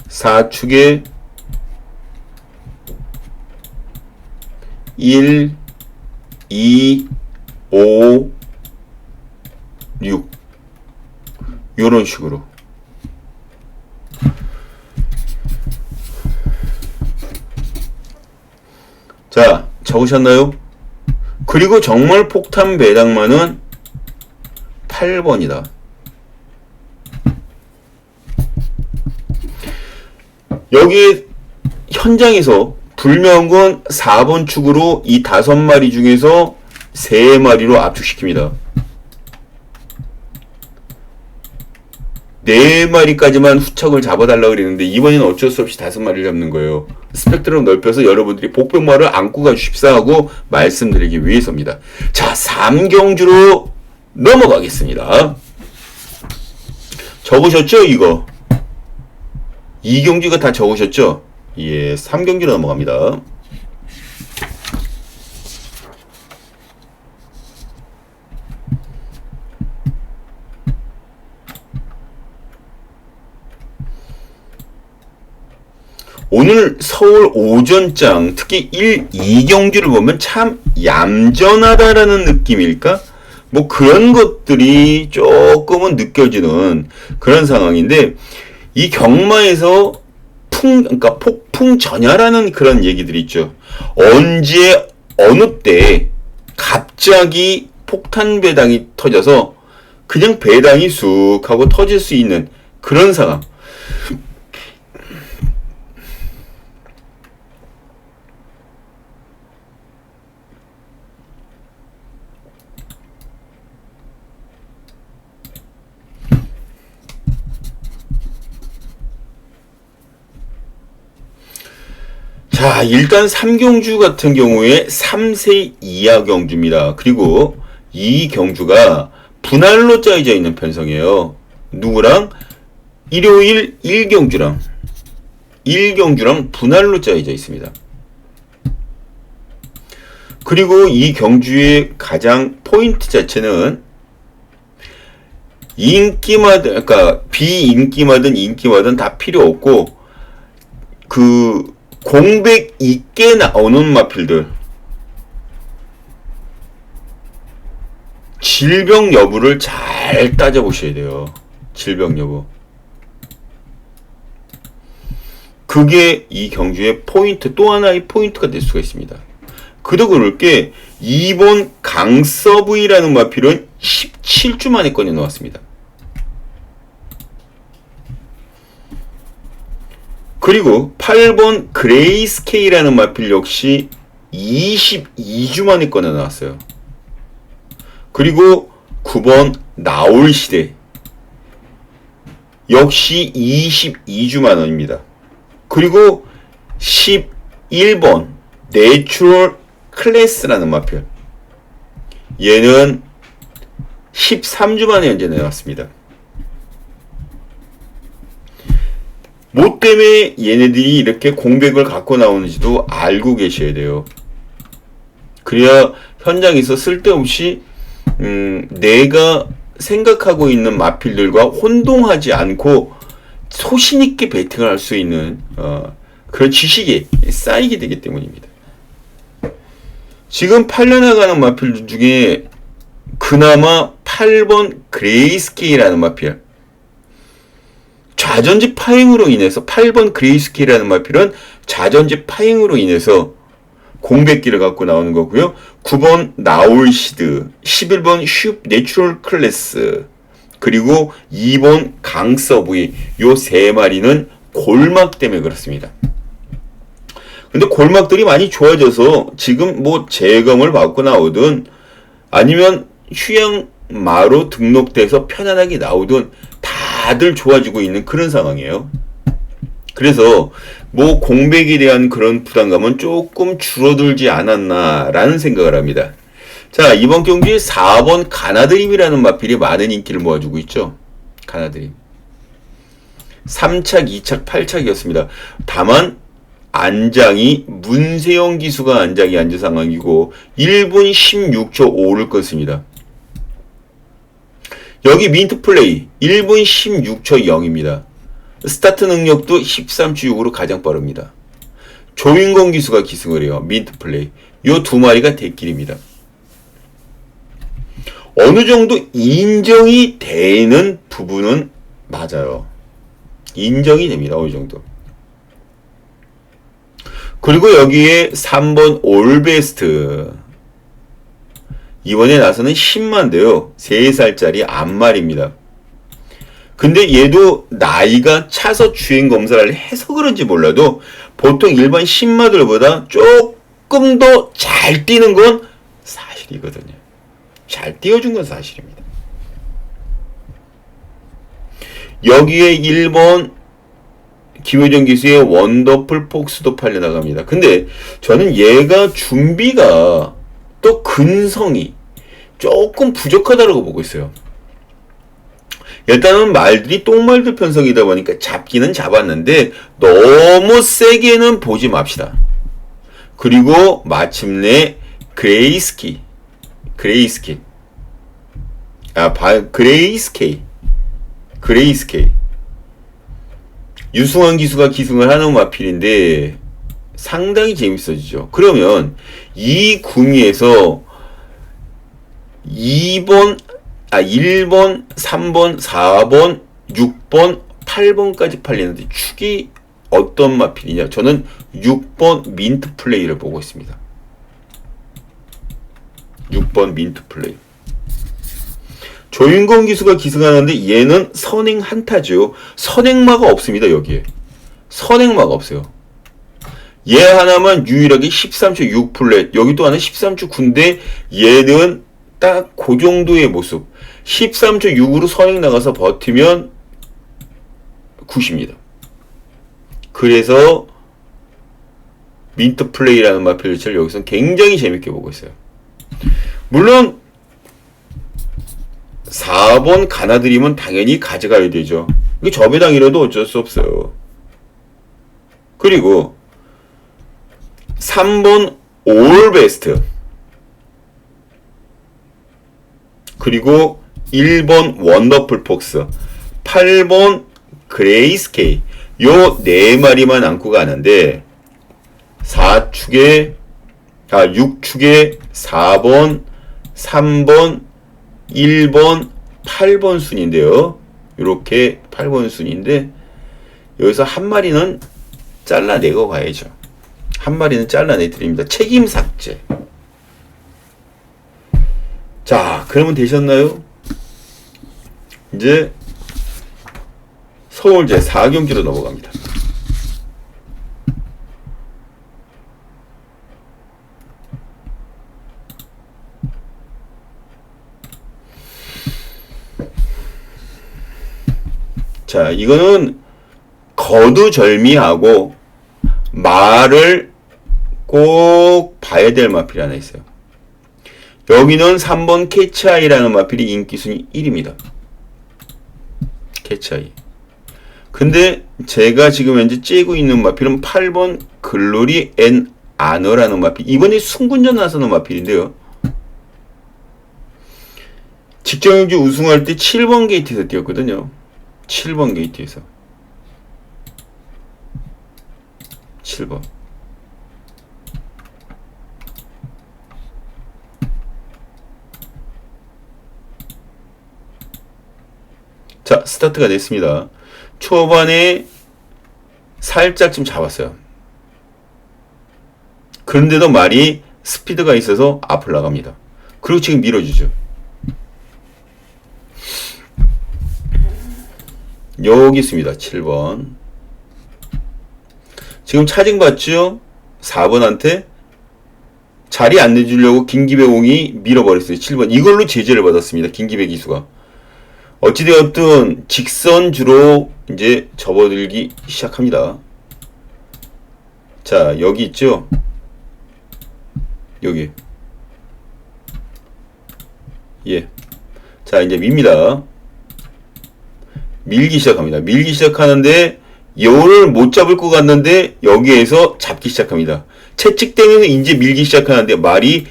4축에 1, 2, 5, 6 요런 식으로. 자, 적으셨나요? 그리고 정말 폭탄 배당만은 8번이다. 여기 현장에서 불명한 건 4번 축으로 이 5마리 중에서 3마리로 압축시킵니다. 4마리까지만 후척을 잡아달라고 그랬는데 이번에는 어쩔 수 없이 5마리를 잡는 거예요. 스펙트럼 넓혀서 여러분들이 복병마를 안고 가주십사 하고 말씀드리기 위해서입니다. 자, 3경주로 넘어가겠습니다. 적으셨죠, 이거? 2경주가 다 적으셨죠? 예, 3경주로 넘어갑니다. 오늘 서울 오전장 특히 1, 2경주를 보면 참 얌전하다라는 느낌일까? 뭐 그런 것들이 조금은 느껴지는 그런 상황인데 이 경마에서 그러니까 폭풍 전야라는 그런 얘기들이 있죠. 언제 어느 때 갑자기 폭탄 배당이 터져서 그냥 배당이 쑥 하고 터질 수 있는 그런 상황. 자, 일단 3경주 같은 경우에 3세 이하 경주입니다. 그리고 이 경주가 분할로 짜여져 있는 편성이에요. 누구랑? 일요일 1경주랑 분할로 짜여져 있습니다. 그리고 이 경주의 가장 포인트 자체는 인기마든, 그러니까 비인기마든 인기마든 다 필요 없고 그 공백 있게 나오는 마필들, 질병 여부를 잘 따져보셔야 돼요. 질병 여부. 그게 이 경주의 포인트, 또 하나의 포인트가 될 수가 있습니다. 그도 그럴 게 2번 강서브이라는 마필은 17주 만에 꺼내 놓았습니다. 그리고 8번 그레이스케이라는 마필 역시 22주 만에 꺼내 나왔어요. 그리고 9번 나올시대 역시 22주 만원입니다. 그리고 11번 내추럴 클래스라는 마필, 얘는 13주 만에 현재 내놨습니다. 뭐 때문에 얘네들이 이렇게 공백을 갖고 나오는지도 알고 계셔야 돼요. 그래야 현장에서 쓸데없이 내가 생각하고 있는 마필들과 혼동하지 않고 소신있게 배팅을 할 수 있는 그런 지식이 쌓이게 되기 때문입니다. 지금 팔려나가는 마필 중에 그나마 8번 그레이스케이라는 마필, 좌전지 파행으로 인해서 8번 그레이스케이라는 마필은 좌전지 파행으로 인해서 공백기를 갖고 나오는 거고요. 9번 나올시드, 11번 슈 내추럴 클래스, 그리고 2번 강서브이, 요 세 마리는 골막 때문에 그렇습니다. 근데 골막들이 많이 좋아져서 지금 뭐 재검을 받고 나오든 아니면 휴양마로 등록돼서 편안하게 나오든 다들 좋아지고 있는 그런 상황이에요. 그래서 뭐 공백에 대한 그런 부담감은 조금 줄어들지 않았나라는 생각을 합니다. 자, 이번 경기에 4번 가나드림이라는 마필이 많은 인기를 모아주고 있죠. 가나드림. 3착, 2착, 8착이었습니다. 다만 안장이 문세영 기수가 안장이 앉은 상황이고 1분 16초 5를 껐습니다. 여기 민트 플레이 1분 16초 0입니다. 스타트 능력도 13초 6으로 가장 빠릅니다. 조인권 기수가 기승을 해요. 민트 플레이. 요 두 마리가 대길입니다. 어느 정도 인정이 되는 부분은 맞아요. 인정이 됩니다. 어느 정도. 그리고 여기에 3번 올베스트. 이번에 나서는 10만인데요. 3살짜리 암말입니다. 근데 얘도 나이가 차서 주행 검사를 해서 그런지 몰라도 보통 일반 신마들보다 조금 더 잘 뛰는 건 사실이거든요. 잘 띄워준 건 사실입니다. 여기에 1번 김효정 기수의 원더풀 폭스도 팔려나갑니다. 근데 저는 얘가 준비가 또 근성이 조금 부족하다고 보고 있어요. 일단은 말들이 똥말들 편성이다 보니까 잡기는 잡았는데 너무 세게는 보지 맙시다. 그리고 마침내 그레이스케이 유승환 기수가 기승을 하는 마필인데 상당히 재밌어지죠. 그러면 이 구미에서 1번, 3번, 4번, 6번, 8번까지 팔리는데 축이 어떤 마필이냐? 저는 6번 민트 플레이를 보고 있습니다. 6번 민트 플레이. 조인권 기수가 기승하는데 얘는 선행 한타죠. 선행마가 없습니다. 여기에. 선행마가 없어요. 얘 하나만 유일하게 13초 6 플랫. 여기 또 하나 13초 9인데 얘는 딱 그 정도의 모습. 13초 6으로 선행 나가서 버티면 9입니다. 그래서 민트 플레이라는 마필을 여기서 굉장히 재밌게 보고 있어요. 물론 4번 가나드리면 당연히 가져가야 되죠. 이게 저배당이라도 어쩔 수 없어요. 그리고 3번 올베스트, 그리고 1번 원더풀 폭스, 8번 그레이스케이, 요 4마리만 안고 가는데 6축에 4번, 3번, 1번, 8번 순인데요. 이렇게 8번 순인데 여기서 한 마리는 잘라내고 가야죠. 한 마리는 잘라내 드립니다. 책임 삭제. 자, 그러면 되셨나요? 이제 서울제 4경기로 넘어갑니다. 자, 이거는 거두절미하고 말을 꼭 봐야 될 마필이 하나 있어요. 여기는 3번 캐치아이라는 마필이 인기순위 1입니다. 캐치아이. 근데 제가 지금 현재 째고 있는 마필은 8번 글로리 앤 아너라는 마필. 이번에 승군전 나서는 마필인데요. 직전경주 우승할 때 7번 게이트에서 뛰었거든요. 7번 게이트에서 7번. 자, 스타트가 됐습니다. 초반에 살짝 좀 잡았어요. 그런데도 말이 스피드가 있어서 앞을 나갑니다. 그리고 지금 밀어주죠. 여기 있습니다. 7번. 지금 차징 받죠? 4번한테 자리 안 내주려고 김기배공이 밀어버렸어요. 7번. 이걸로 제재를 받았습니다. 김기배 기수가. 어찌되었든 직선주로 이제 접어들기 시작합니다. 자, 여기 있죠? 여기. 예. 자, 이제 밉니다. 밀기 시작합니다. 밀기 시작하는데 요를 못 잡을 것 같는데 여기에서 잡기 시작합니다. 채찍대면서 이제 밀기 시작하는데 말이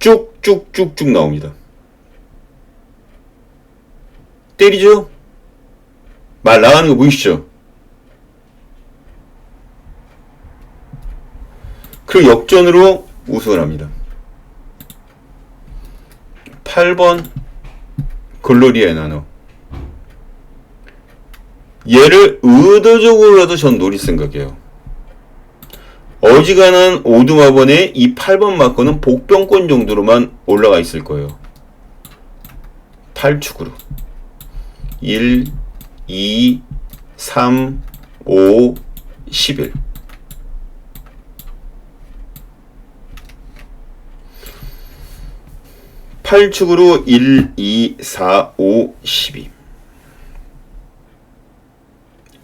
쭉쭉쭉쭉 나옵니다. 때리죠? 말 나가는 거 보이시죠? 그리고 역전으로 우승을 합니다. 8번 글로리아 나노. 얘를 의도적으로라도 전 노릴 생각이에요. 어지간한 오두마번에 이 8번 마커는 복병권 정도로만 올라가 있을 거예요. 8축으로 1, 2, 3, 5, 11. 팔축으로 1, 2, 4, 5, 12.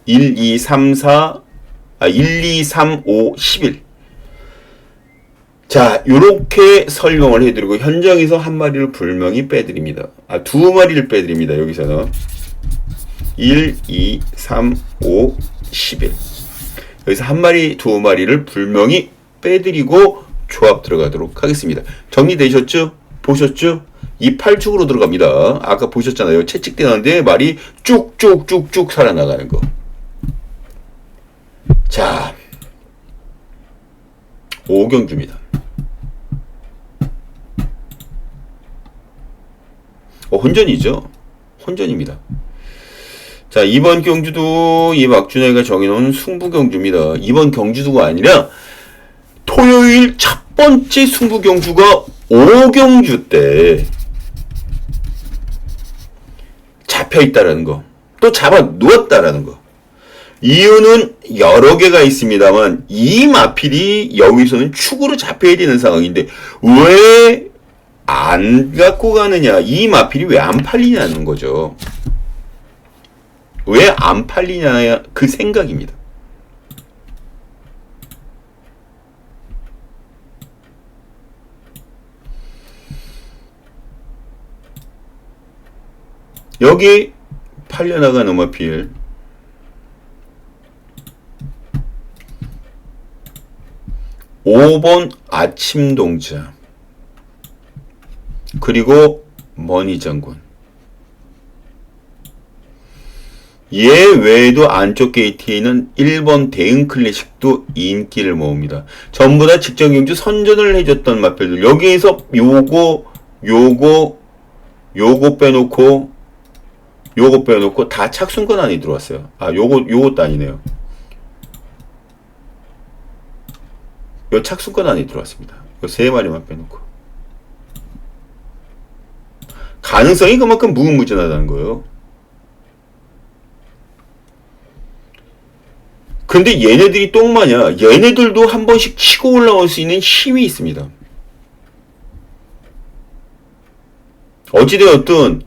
1, 2, 3, 5, 11. 자, 요렇게 설명을 해드리고, 현장에서 한 마리를 불명히 빼드립니다. 두 마리를 빼드립니다, 여기서는. 1, 2, 3, 5, 11. 여기서 한 마리, 두 마리를 불명히 빼드리고, 조합 들어가도록 하겠습니다. 정리되셨죠? 보셨죠? 이 8축으로 들어갑니다. 아까 보셨잖아요. 채찍대는데 말이 쭉쭉쭉쭉 살아나가는 거. 자, 5경주입니다. 혼전이죠. 혼전입니다. 자, 이번 경주도 이 막준혜가 정해놓은 승부경주입니다. 이번 경주도가 아니라 토요일 첫 번째 승부경주가 5경주 때 잡혀있다라는 거, 또 잡아 누웠다라는 거. 이유는 여러 개가 있습니다만 이 마필이 여기서는 축으로 잡혀야 되는 상황인데 왜 안 갖고 가느냐, 이 마필이 왜 안 팔리냐는 거죠. 왜 안 팔리냐, 그 생각입니다. 여기 팔려나가는 마필. (5번) 아침동자. 그리고 머니장군. 얘 외에도 안쪽 게이트에 있는 1번 대응클래식도 인기를 모읍니다. 전부 다 직전 경주 선전을 해줬던 마필들. 여기에서 요거 빼놓고 다 착순권 안에 들어왔어요. 아, 요것도 아니네요. 요 착순권 안에 들어왔습니다. 요 세 마리만 빼놓고. 가능성이 그만큼 무궁무진하다는 거예요. 근데 얘네들이 똥마냐? 얘네들도 한 번씩 치고 올라올 수 있는 힘이 있습니다. 어찌되었든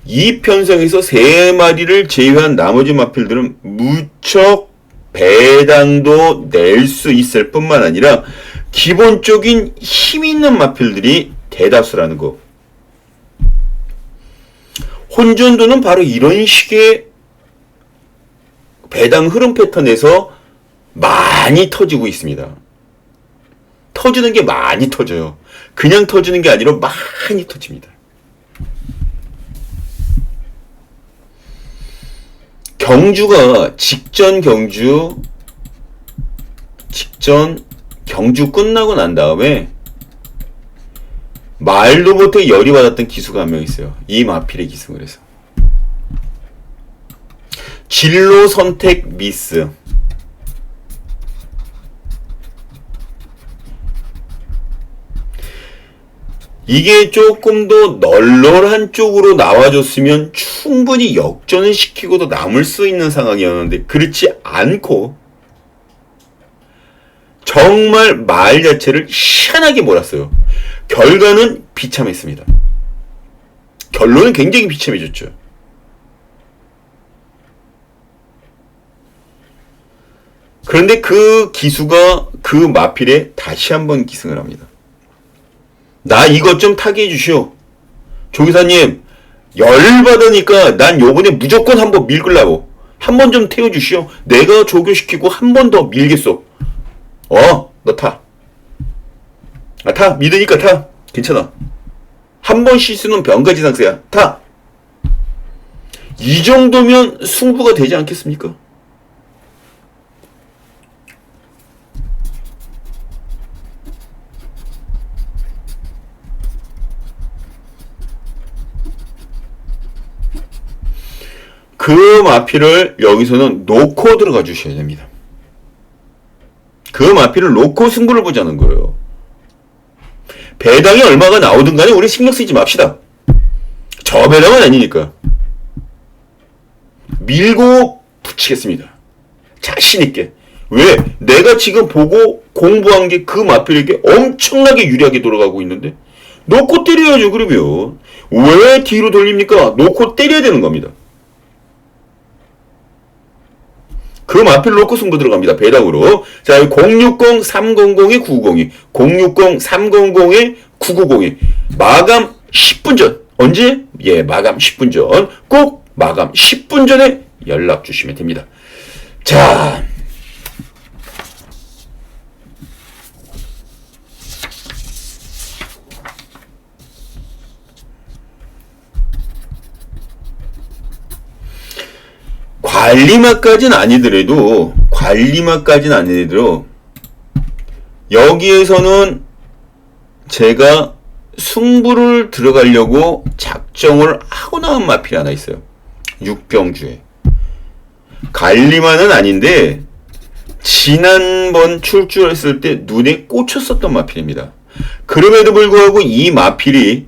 이 편성에서 세 마리를 제외한 나머지 마필들은 무척 배당도 낼 수 있을 뿐만 아니라 기본적인 힘 있는 마필들이 대다수라는 거. 혼전도는 바로 이런 식의 배당 흐름 패턴에서 많이 터지고 있습니다. 터지는 게 많이 터져요. 그냥 터지는 게 아니라 많이 터집니다. 경주가 직전 경주 끝나고 난 다음에 말도 못해 열이 받았던 기수가 한 명 있어요. 이 마필에 기승을 해서. 진로 선택 미스. 이게 조금 더 널널한 쪽으로 나와줬으면 충분히 역전을 시키고도 남을 수 있는 상황이었는데 그렇지 않고 정말 말 자체를 희한하게 몰았어요. 결과는 비참했습니다. 결론은 굉장히 비참해졌죠. 그런데 그 기수가 그 마필에 다시 한번 기승을 합니다. 나 이것 좀 타게 해주시오. 조기사님, 열받으니까 난 요번에 무조건 한번 밀끌라고. 한번 좀 태워주시오. 내가 조교시키고 한 번 더 밀겠소. 너 타. 타. 믿으니까 타. 괜찮아. 한 번 실수는 병가지상세야. 타. 이 정도면 승부가 되지 않겠습니까? 그 마필을 여기서는 놓고 들어가 주셔야 됩니다. 그 마필을 놓고 승부를 보자는 거예요. 배당이 얼마가 나오든 간에 우리 신경 쓰지 맙시다. 저 배당은 아니니까. 밀고 붙이겠습니다. 자신있게. 왜? 내가 지금 보고 공부한 게 그 마필에게 엄청나게 유리하게 돌아가고 있는데 놓고 때려야죠. 그러면 왜 뒤로 돌립니까? 놓고 때려야 되는 겁니다. 그 마필 놓고 승부 들어갑니다. 배당으로. 자, 060-300에 990이 060-300에 990이 마감 10분 전. 언제? 마감 10분 전. 꼭 마감 10분 전에 연락 주시면 됩니다. 자, 관리마까지는 아니더라도 여기에서는 제가 승부를 들어가려고 작정을 하고 나온 마필이 하나 있어요. 육경주에. 관리마는 아닌데 지난번 출주했을 때 눈에 꽂혔었던 마필입니다. 그럼에도 불구하고 이 마필이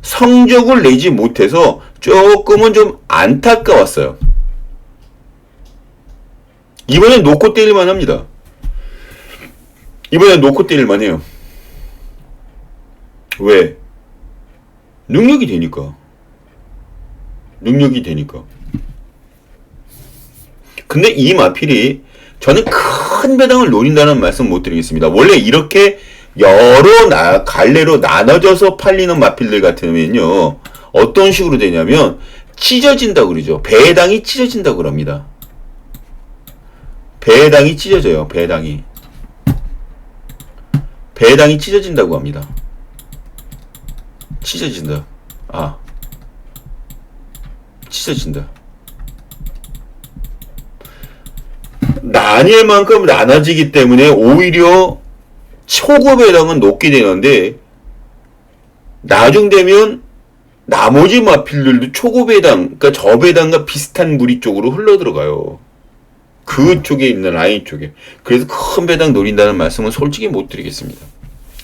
성적을 내지 못해서 조금은 좀 안타까웠어요. 이번엔 놓고 때릴만 합니다. 이번엔 놓고 때릴만 해요. 왜? 능력이 되니까. 근데 이 마필이 저는 큰 배당을 노린다는 말씀 못 드리겠습니다. 원래 이렇게 여러 갈래로 나눠져서 팔리는 마필들 같으면요. 어떤 식으로 되냐면 찢어진다고 그러죠. 배당이 찢어진다고 그럽니다. 배당이 찢어져요. 배당이 찢어진다고 합니다. 찢어진다. 찢어진다. 나뉠 만큼 나눠지기 때문에 오히려 초급 배당은 높게 되는데 나중 되면 나머지 마필들도 초급 배당, 그러니까 저배당과 비슷한 무리 쪽으로 흘러 들어가요. 그쪽에 있는 라인 쪽에. 그래서 큰 배당 노린다는 말씀은 솔직히 못 드리겠습니다.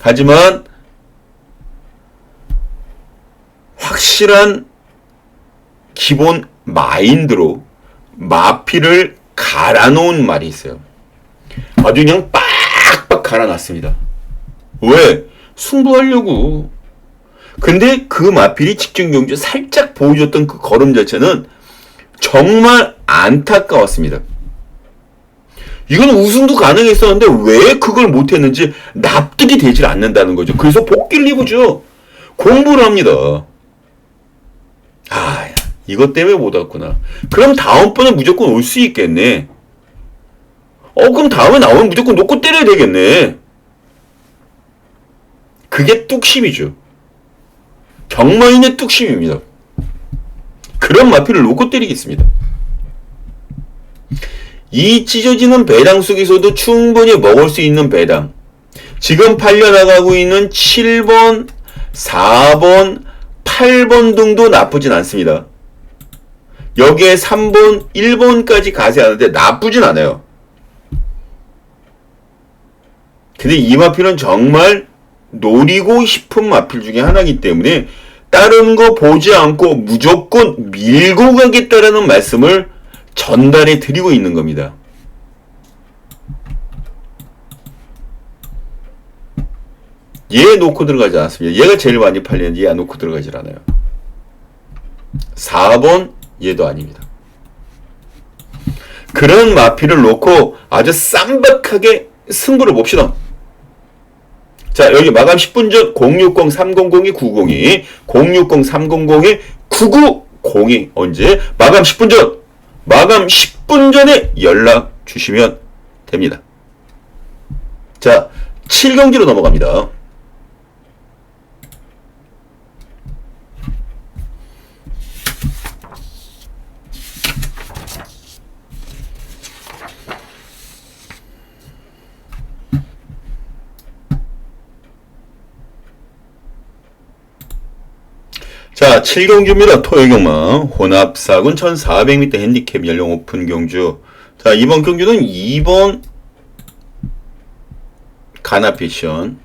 하지만 확실한 기본 마인드로 마필을 갈아놓은 말이 있어요. 아주 그냥 빡빡 갈아놨습니다. 왜? 승부하려고. 근데 그 마필이 직전 경주 살짝 보여줬던 그 걸음 자체는 정말 안타까웠습니다. 이건 우승도 가능했었는데 왜 그걸 못했는지 납득이 되질 않는다는 거죠. 그래서 복귀를 해보죠. 공부를 합니다. 이것 때문에 못 왔구나. 그럼 다음번에 무조건 올 수 있겠네. 그럼 다음에 나오면 무조건 놓고 때려야 되겠네. 그게 뚝심이죠. 경마인의 뚝심입니다. 그런 마필을 놓고 때리겠습니다. 이 찢어지는 배당 속에서도 충분히 먹을 수 있는 배당. 지금 팔려나가고 있는 7번, 4번, 8번 등도 나쁘진 않습니다. 여기에 3번, 1번까지 가세하는데 나쁘진 않아요. 근데 이 마필은 정말 노리고 싶은 마필 중에 하나이기 때문에 다른 거 보지 않고 무조건 밀고 가겠다라는 말씀을 전달해 드리고 있는 겁니다. 얘 놓고 들어가지 않습니다. 얘가 제일 많이 팔리는데 얘 놓고 들어가질 않아요. 4번 얘도 아닙니다. 그런 마필을 놓고 아주 쌈박하게 승부를 봅시다. 자, 여기 마감 10분 전 060-300-902 060-300-990이 언제? 마감 10분 전! 마감 10분 전에 연락 주시면 됩니다. 자, 7경기로 넘어갑니다. 자, 7경주입니다. 토요경마 혼합사군 1400m 핸디캡 연령 오픈 경주. 자, 이번 경주는 2번 가나피션,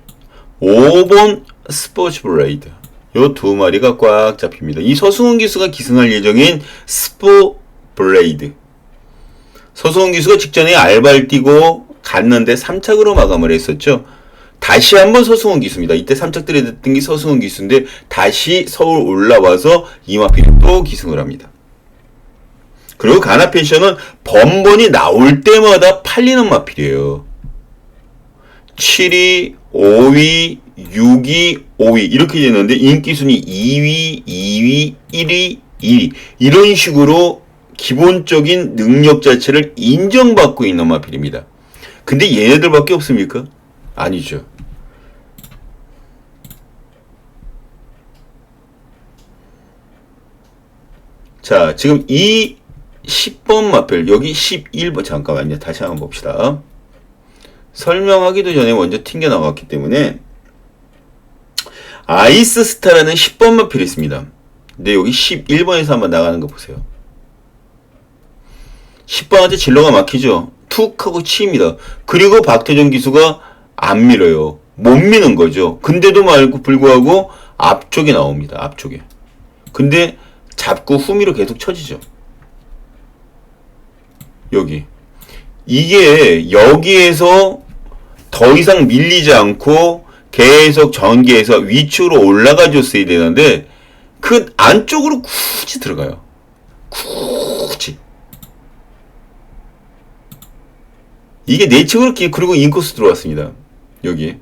5번 스포츠 브레이드. 요 두 마리가 꽉 잡힙니다. 이 서승훈 기수가 기승할 예정인 스포 브레이드. 서승훈 기수가 직전에 알바를 뛰고 갔는데 3착으로 마감을 했었죠. 다시 한번 서승훈 기수입니다. 이때 3착들이 됐던 게 서승훈 기수인데 다시 서울 올라와서 이마필이 또 기승을 합니다. 그리고 가나펜션은 번번이 나올 때마다 팔리는 마필이에요. 7위, 5위, 6위, 5위 이렇게 되는데 인기순위 2위, 2위, 1위, 2위 이런 식으로 기본적인 능력 자체를 인정받고 있는 마필입니다. 근데 얘네들밖에 없습니까? 아니죠. 자, 지금 이 10번 마필, 여기 11번, 잠깐만요. 다시 한번 봅시다. 설명하기도 전에 먼저 튕겨 나갔기 때문에, 아이스 스타라는 10번 마필이 있습니다. 근데 여기 11번에서 한번 나가는 거 보세요. 10번한테 진로가 막히죠? 툭 하고 치입니다. 그리고 박태종 기수가 안 밀어요. 못 미는 거죠. 근데도 말고 불구하고 앞쪽에 나옵니다. 앞쪽에. 근데 잡고 후미로 계속 쳐지죠. 여기. 이게 여기에서 더 이상 밀리지 않고 계속 전개해서 위쪽으로 올라가 줬어야 되는데 그 안쪽으로 굳이 들어가요. 굳이. 이게 내측으로 그리고 인코스 들어왔습니다. 여기.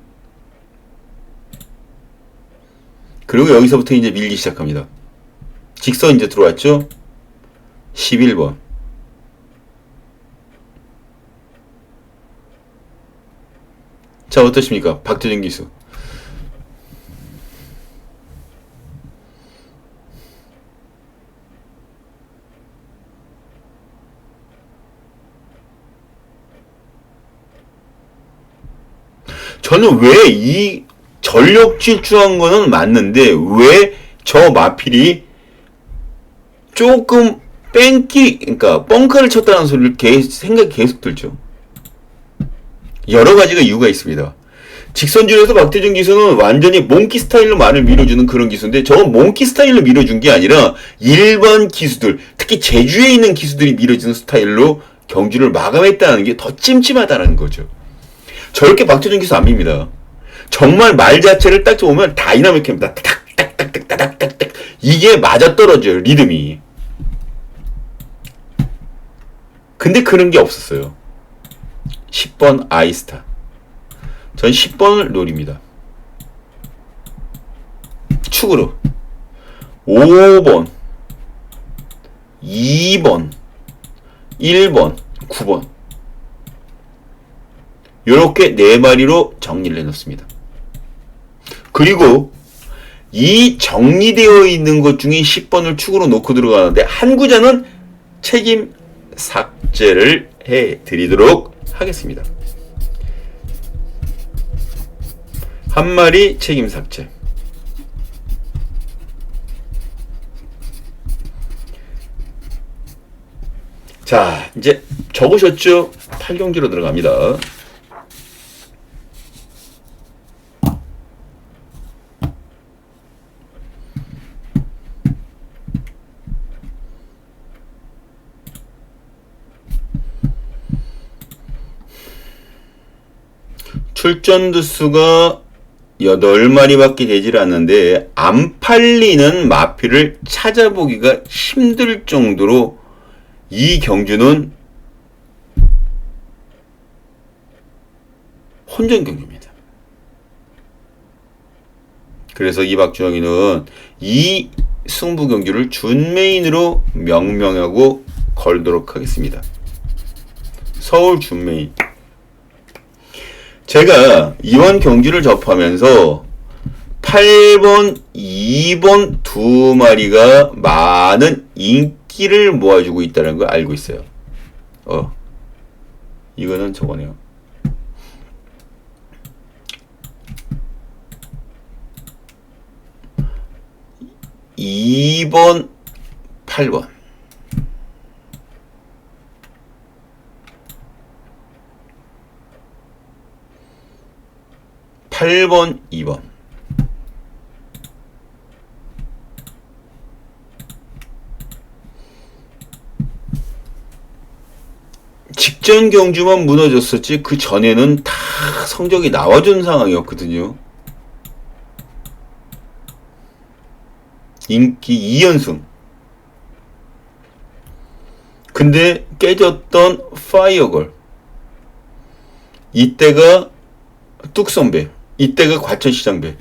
그리고 여기서부터 이제 밀기 시작합니다. 직선 이제 들어왔죠? 11번. 자, 어떠십니까? 박태준 기수. 저는 왜 이 전력 질주한 거는 맞는데 왜 저 마필이 조금 그러니까 뻥카를 쳤다는 소리를 생각이 계속 들죠. 여러 가지가 이유가 있습니다. 직선줄에서 박태준 기수는 완전히 몽키 스타일로 말을 밀어주는 그런 기수인데 저건 몽키 스타일로 밀어준 게 아니라 일반 기수들, 특히 제주에 있는 기수들이 밀어주는 스타일로 경주를 마감했다는 게 더 찜찜하다는 거죠. 저렇게 박태준 기수 안 밉니다. 정말 말 자체를 딱 보면 다이나믹합니다. 딱딱딱딱딱딱딱 이게 맞아떨어져요. 리듬이. 근데 그런 게 없었어요. 10번 아이스타. 전 10번을 노립니다. 축으로 5번 2번 1번 9번 요렇게 4마리로 정리를 해놓습니다. 그리고 이 정리되어 있는 것 중에 10번을 축으로 놓고 들어가는데 한 구자는 책임 삭제를 해드리도록 하겠습니다. 한 마리 책임 삭제. 자, 이제 적으셨죠? 8경기로 들어갑니다. 출전 두수가 8마리밖에 되질 않는데 안 팔리는 마필을 찾아보기가 힘들 정도로 이 경주는 혼전 경주입니다. 그래서 이 박주영이는 이 승부 경주를 준메인으로 명명하고 걸도록 하겠습니다. 서울 준메인. 제가 이번 경주를 접하면서 8번, 2번 두 마리가 많은 인기를 모아주고 있다는 걸 알고 있어요. 이거는 저거네요. (2번) (8번) 8번, 2번. 직전 경주만 무너졌었지 그 전에는 다 성적이 나와준 상황이었거든요. 인기 2연승. 근데 깨졌던 파이어걸. 이때가 뚝선배. 이때가 과천시장배.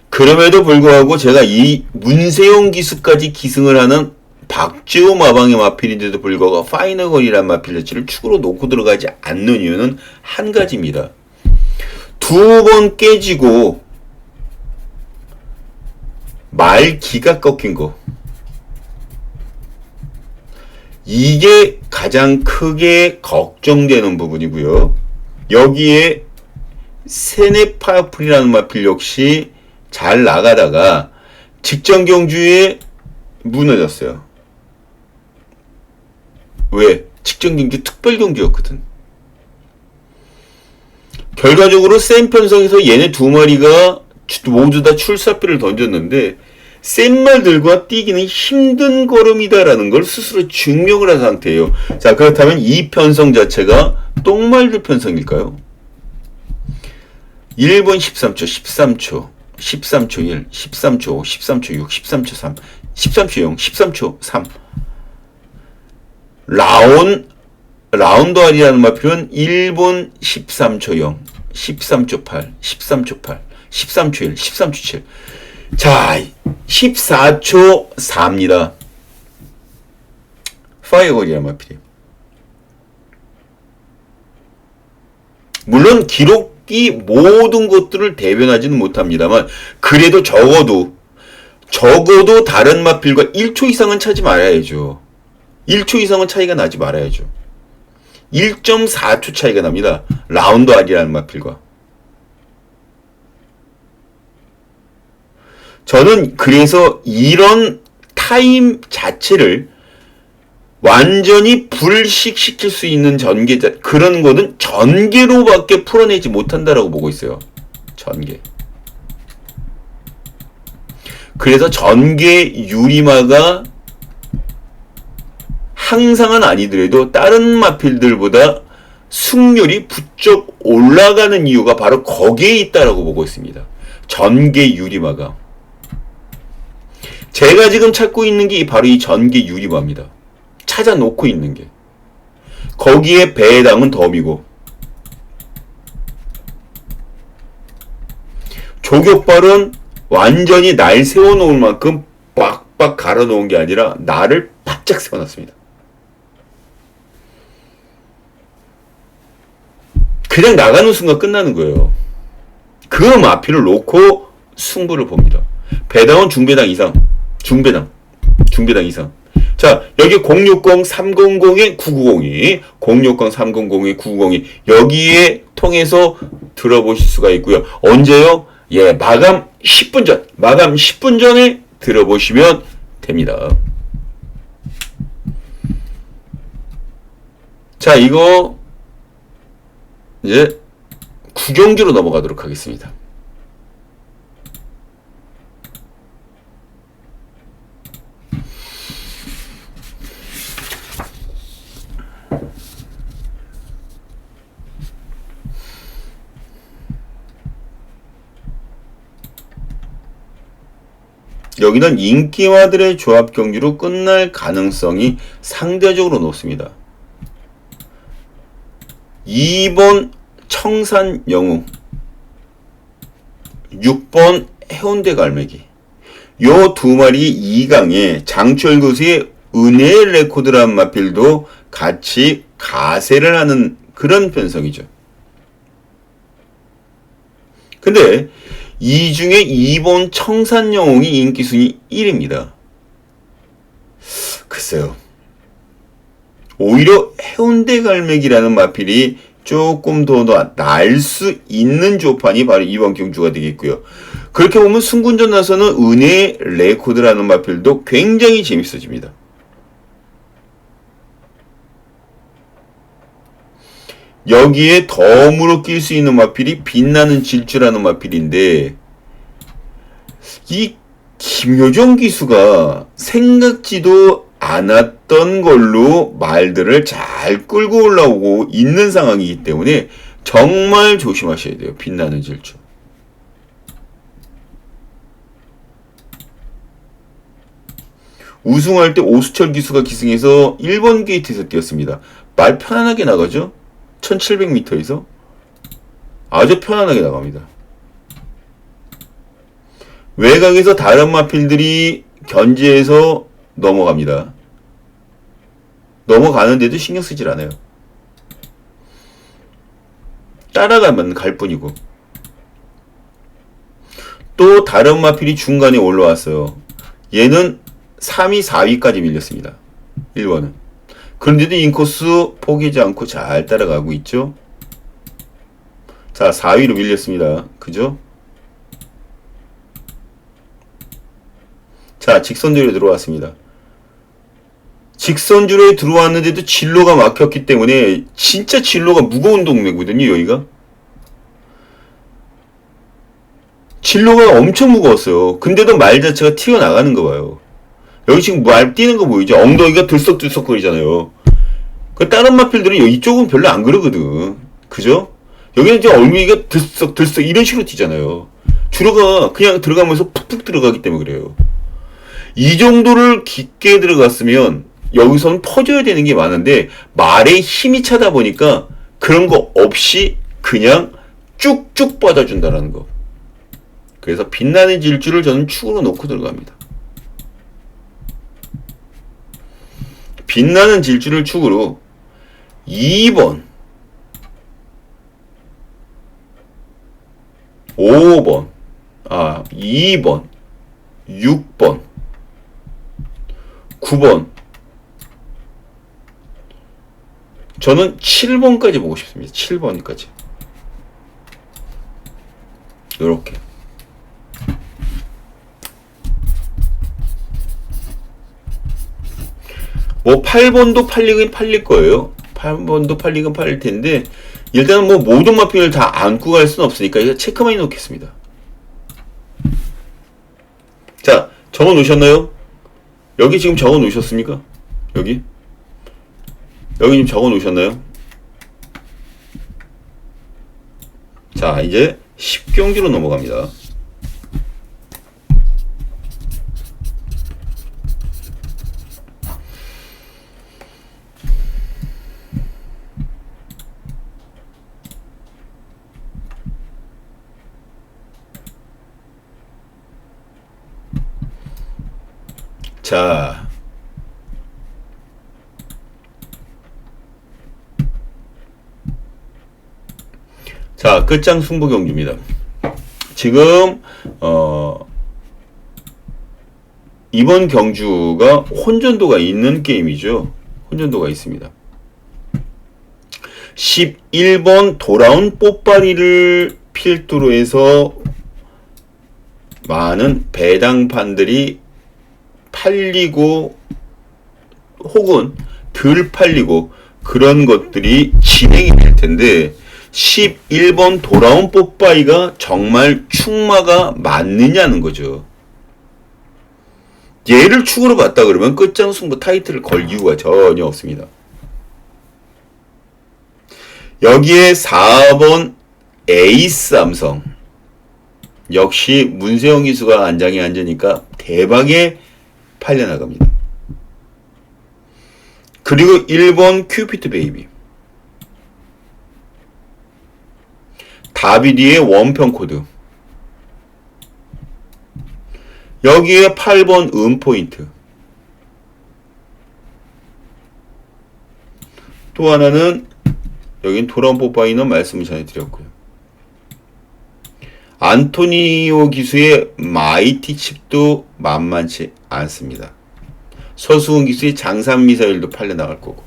그럼에도 불구하고 제가 이 문세용 기수까지 기승을 하는 박지호 마방의 마필인데도 불구하고 파이너걸이란 마필 자체를 축으로 놓고 들어가지 않는 이유는 한 가지입니다. 2번 깨지고 말기가 꺾인 거. 이게 가장 크게 걱정되는 부분이고요. 여기에 세네파풀이라는 마필 역시 잘 나가다가 직전 경주에 무너졌어요. 왜? 직전 경주 특별 경주였거든. 결과적으로 센 편성에서 얘네 두 마리가 모두 다 출사표를 던졌는데 센 말들과 뛰기는 힘든 걸음이다라는 걸 스스로 증명을 한 상태예요. 자, 그렇다면 이 편성 자체가 똥말들 편성일까요? 1번 13초, 13초, 13초 1, 13초 5, 13초 6, 13초 3, 13초 0, 13초 3. 라운드 알이라는 마필은 1번 13초 0, 13초 8, 13초 8, 13초 1, 13초 7. 자, 14초 4입니다. 파이어걸이란 마필이에요. 물론 기록이 모든 것들을 대변하지는 못합니다만 그래도 적어도 다른 마필과 1초 이상은 차지 말아야죠. 1초 이상은 차이가 나지 말아야죠. 1.4초 차이가 납니다. 라운드 R이라는 마필과. 저는 그래서 이런 타임 자체를 완전히 불식시킬 수 있는 전개, 그런 거는 전개로밖에 풀어내지 못한다라고 보고 있어요. 전개. 그래서 전개 유리마가 항상은 아니더라도 다른 마필들보다 승률이 부쩍 올라가는 이유가 바로 거기에 있다라고 보고 있습니다. 전개 유리마가. 제가 지금 찾고 있는 게 바로 이 전개 유리마입니다. 찾아놓고 있는 게. 거기에 배당은 덤이고 조격발은 완전히 날 세워놓을 만큼 빡빡 갈아놓은 게 아니라 나를 바짝 세워놨습니다. 그냥 나가는 순간 끝나는 거예요. 그 마필을 놓고 승부를 봅니다. 배당은 중배당 이상. 중배당 이상. 자, 여기 060-300에 990이 060-300에 990이 여기에 통해서 들어보실 수가 있고요. 언제요? 예, 마감 10분 전에 들어보시면 됩니다. 자, 이거 이제 구경주로 넘어가도록 하겠습니다. 여기는 인기마들의 조합 경기로 끝날 가능성이 상대적으로 높습니다. 2번 청산 영웅, 6번 해운대 갈매기. 요 두 마리 2강에 장철 교수의 은혜의 레코드라는 마필도 같이 가세를 하는 그런 편성이죠. 근데 이 중에 2번 청산 영웅이 인기순위 1입니다. 글쎄요. 오히려 해운대 갈매기라는 마필이 조금 더 날 수 있는 조판이 바로 이번 경주가 되겠고요. 그렇게 보면 승군전 나서는 은혜의 레코드라는 마필도 굉장히 재밌어집니다. 여기에 덤으로 낄 수 있는 마필이 빛나는 질주라는 마필인데 이 김효정 기수가 생각지도 않았던 걸로 말들을 잘 끌고 올라오고 있는 상황이기 때문에 정말 조심하셔야 돼요. 빛나는 질주. 우승할 때 오수철 기수가 기승해서 1번 게이트에서 뛰었습니다. 말 편안하게 나가죠? 1700m에서 아주 편안하게 나갑니다. 외곽에서 다른 마필들이 견제해서 넘어갑니다. 넘어가는데도 신경 쓰질 않아요. 따라가면 갈 뿐이고. 또 다른 마필이 중간에 올라왔어요. 얘는 3위, 4위까지 밀렸습니다. 1번은. 그런데도 인코스 포기하지 않고 잘 따라가고 있죠. 자, 4위로 밀렸습니다. 그죠? 자, 직선주로에 들어왔습니다. 직선주로에 들어왔는데도 진로가 막혔기 때문에 진짜 진로가 무거운 동네거든요. 여기가. 진로가 엄청 무거웠어요. 근데도 말 자체가 튀어나가는 거 봐요. 여기 지금 말 뛰는 거 보이죠? 엉덩이가 들썩들썩거리잖아요. 그 다른 마필들은 이쪽은 별로 안 그러거든. 그죠? 여기는 이제 얼굴이가 들썩들썩 이런 식으로 뛰잖아요. 주로가 그냥 들어가면서 푹푹 들어가기 때문에 그래요. 이 정도를 깊게 들어갔으면 여기서는 퍼져야 되는 게 많은데 말에 힘이 차다 보니까 그런 거 없이 그냥 쭉쭉 뻗어준다라는 거. 그래서 빛나는 질주를 저는 축으로 놓고 들어갑니다. 빛나는 질주를 축으로 2번, 5번, 2번, 6번, 9번, 저는 7번까지 보고 싶습니다. 7번까지. 요렇게. 뭐 8번도 팔리긴 팔릴 거예요. 8번도 팔리긴 팔릴 텐데 일단은 뭐 모든 마핑을 다 안고 갈 수는 없으니까 이거 체크만 해놓겠습니다. 자, 적어 놓으셨나요? 여기 지금 적어 놓으셨습니까? 여기 지금 적어 놓으셨나요? 자, 이제 10경기로 넘어갑니다. 자, 끝장 승부 경주입니다. 지금 이번 경주가 혼전도가 있는 게임이죠. 혼전도가 있습니다. 11번 돌아온 뽀빠리를 필두로 해서 많은 배당판들이 팔리고 혹은 덜 팔리고 그런 것들이 진행이 될 텐데 11번 돌아온 뽀빠이가 정말 축마가 맞느냐는 거죠. 얘를 축으로 봤다 그러면 끝장 승부 타이틀을 걸 이유가 전혀 없습니다. 여기에 4번 에이스 삼성 역시 문세영 기수가 안장에 앉으니까 대박에 팔려나갑니다. 그리고 1번 큐피트 베이비 다비디의 원평 코드 여기에 8번 음포인트 또 하나는 여긴 돌아온 뽀빠이는 말씀을 전해드렸고요. 안토니오 기수의 마이티 칩도 만만치 않습니다. 서수훈 기수의 장산 미사일도 팔려나갈 거고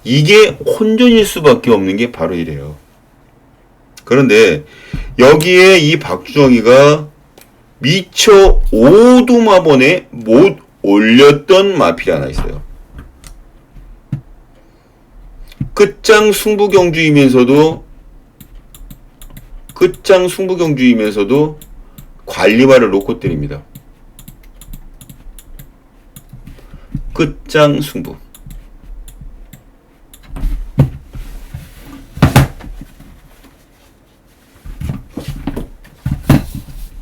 이게 혼전일 수밖에 없는 게 바로 이래요. 그런데 여기에 이 박주영이가 미처 오두마번에 못 올렸던 마필이 하나 있어요. 끝장 승부 경주이면서도 관리발을 놓고 때립니다. 끝장 승부.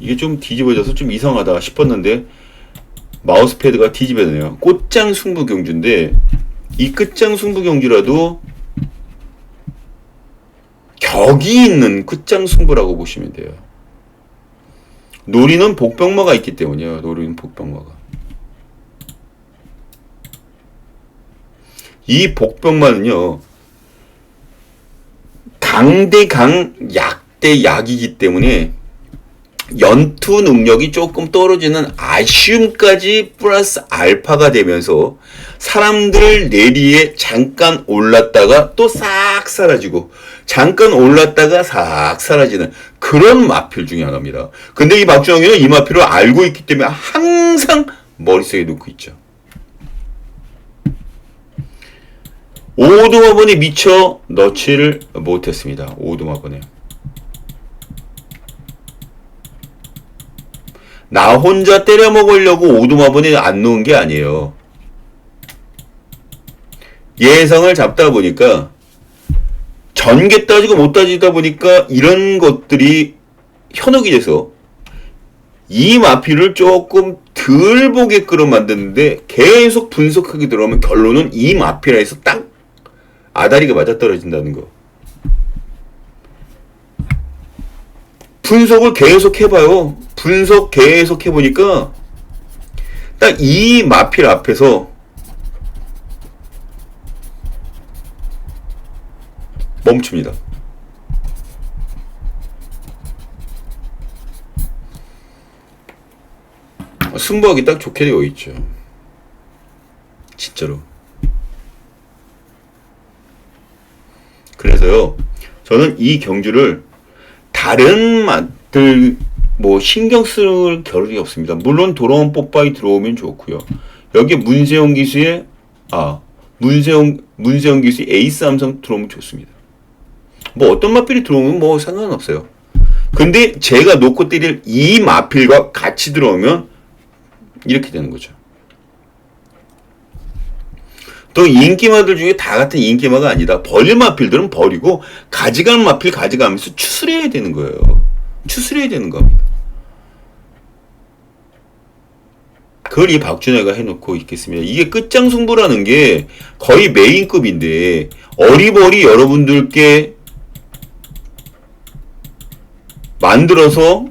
이게 좀 뒤집어져서 좀 이상하다 싶었는데 마우스패드가 뒤집어지네요. 꽃장 승부 경주인데 이 끝장 승부 경주라도 격이 있는 끝장 승부라고 보시면 돼요. 노리는 복병마가 있기 때문이에요. 노리는 복병마가. 이 복병마는요. 강대강 약대약이기 때문에 연투 능력이 조금 떨어지는 아쉬움까지 플러스 알파가 되면서 사람들 내리에 잠깐 올랐다가 또 싹 사라지고 잠깐 올랐다가 싹 사라지는 그런 마필 중에 하나입니다. 근데 이 박주영이는 이 마필을 알고 있기 때문에 항상 머릿속에 놓고 있죠. 오두마번에 미처 넣지를 못했습니다. 오두마번에. 나 혼자 때려 먹으려고 오두마번에 안 놓은 게 아니에요. 예상을 잡다 보니까 전개 따지고 못 따지다 보니까 이런 것들이 현혹이 돼서 이 마필을 조금 덜 보게끔 만드는데 계속 분석하게 들어가면 결론은 이 마필에서 딱 아다리가 맞아떨어진다는 거. 분석을 계속 해봐요. 분석 계속 해보니까 딱 이 마필 앞에서 멈춥니다. 승부하기 딱 좋게 되어 있죠. 진짜로. 그래서요, 저는 이 경주를 다른 맛들 뭐 신경 쓸 겨를이 없습니다. 물론 돌아온 뽀빠이 들어오면 좋고요. 여기 문세영 기수의 문세영 기수의 에이스 삼성 들어오면 좋습니다. 뭐 어떤 마필이 들어오면 뭐 상관없어요. 근데 제가 놓고 때릴 이 마필과 같이 들어오면 이렇게 되는 거죠. 또 인기마들 중에 다 같은 인기마가 아니다. 버릴 마필들은 버리고 가져가는 마필 가져가면서 추스려야 되는 거예요. 추스려야 되는 겁니다. 그걸 이 박준혜가 해놓고 있겠습니다. 이게 끝장승부라는 게 거의 메인급인데 어리버리 여러분들께 만들어서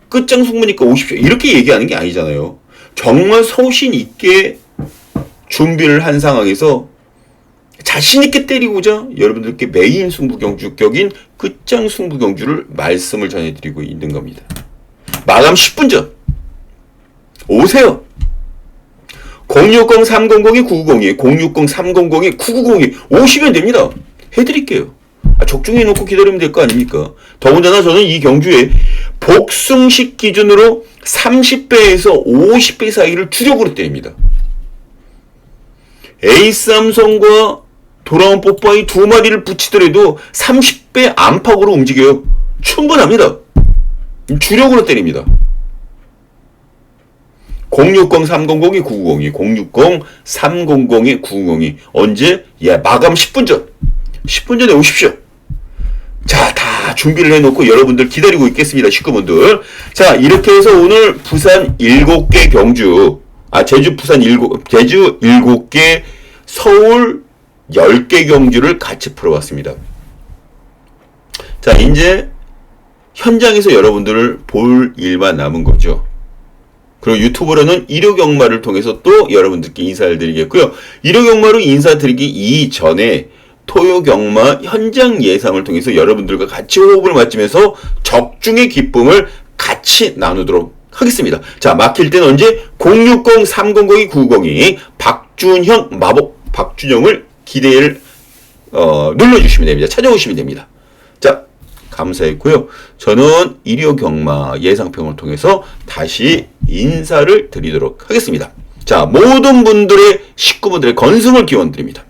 끝장승부니까 오십시오. 이렇게 얘기하는 게 아니잖아요. 정말 소신 있게 준비를 한 상황에서 자신 있게 때리고자 여러분들께 메인 승부 경주격인 끝장 승부 경주를 말씀을 전해드리고 있는 겁니다. 마감 10분 전 오세요. 060-300-9902, 060-300-9902 오시면 됩니다. 해드릴게요. 적중해놓고 기다리면 될 거 아닙니까? 더군다나 저는 이 경주에 복승식 기준으로 30배에서 50배 사이를 주력으로 때립니다. 에이스 삼성과 돌아온 뽀빠이 두 마리를 붙이더라도 30배 안팎으로 움직여요. 충분합니다. 주력으로 때립니다. 060-300-9902, 060-300-9902 언제? 마감 10분 전. 10분 전에 오십시오. 자, 다 준비를 해놓고 여러분들 기다리고 있겠습니다. 식구분들. 자, 이렇게 해서 오늘 부산 7개 경주, 제주 7개, 서울 10개 경주를 같이 풀어봤습니다. 자, 이제 현장에서 여러분들을 볼 일만 남은 거죠. 그리고 유튜브로는 일요경마를 통해서 또 여러분들께 인사를 드리겠고요. 일요경마로 인사드리기 이전에 토요경마 현장 예상을 통해서 여러분들과 같이 호흡을 맞추면서 적중의 기쁨을 같이 나누도록 하겠습니다. 자, 막힐 때는 언제? 060-300-9902 박준형 마법 박준형을 기대를 눌러주시면 됩니다. 찾아오시면 됩니다. 자, 감사했고요. 저는 일요경마 예상평을 통해서 다시 인사를 드리도록 하겠습니다. 자, 모든 분들의 식구분들의 건승을 기원드립니다.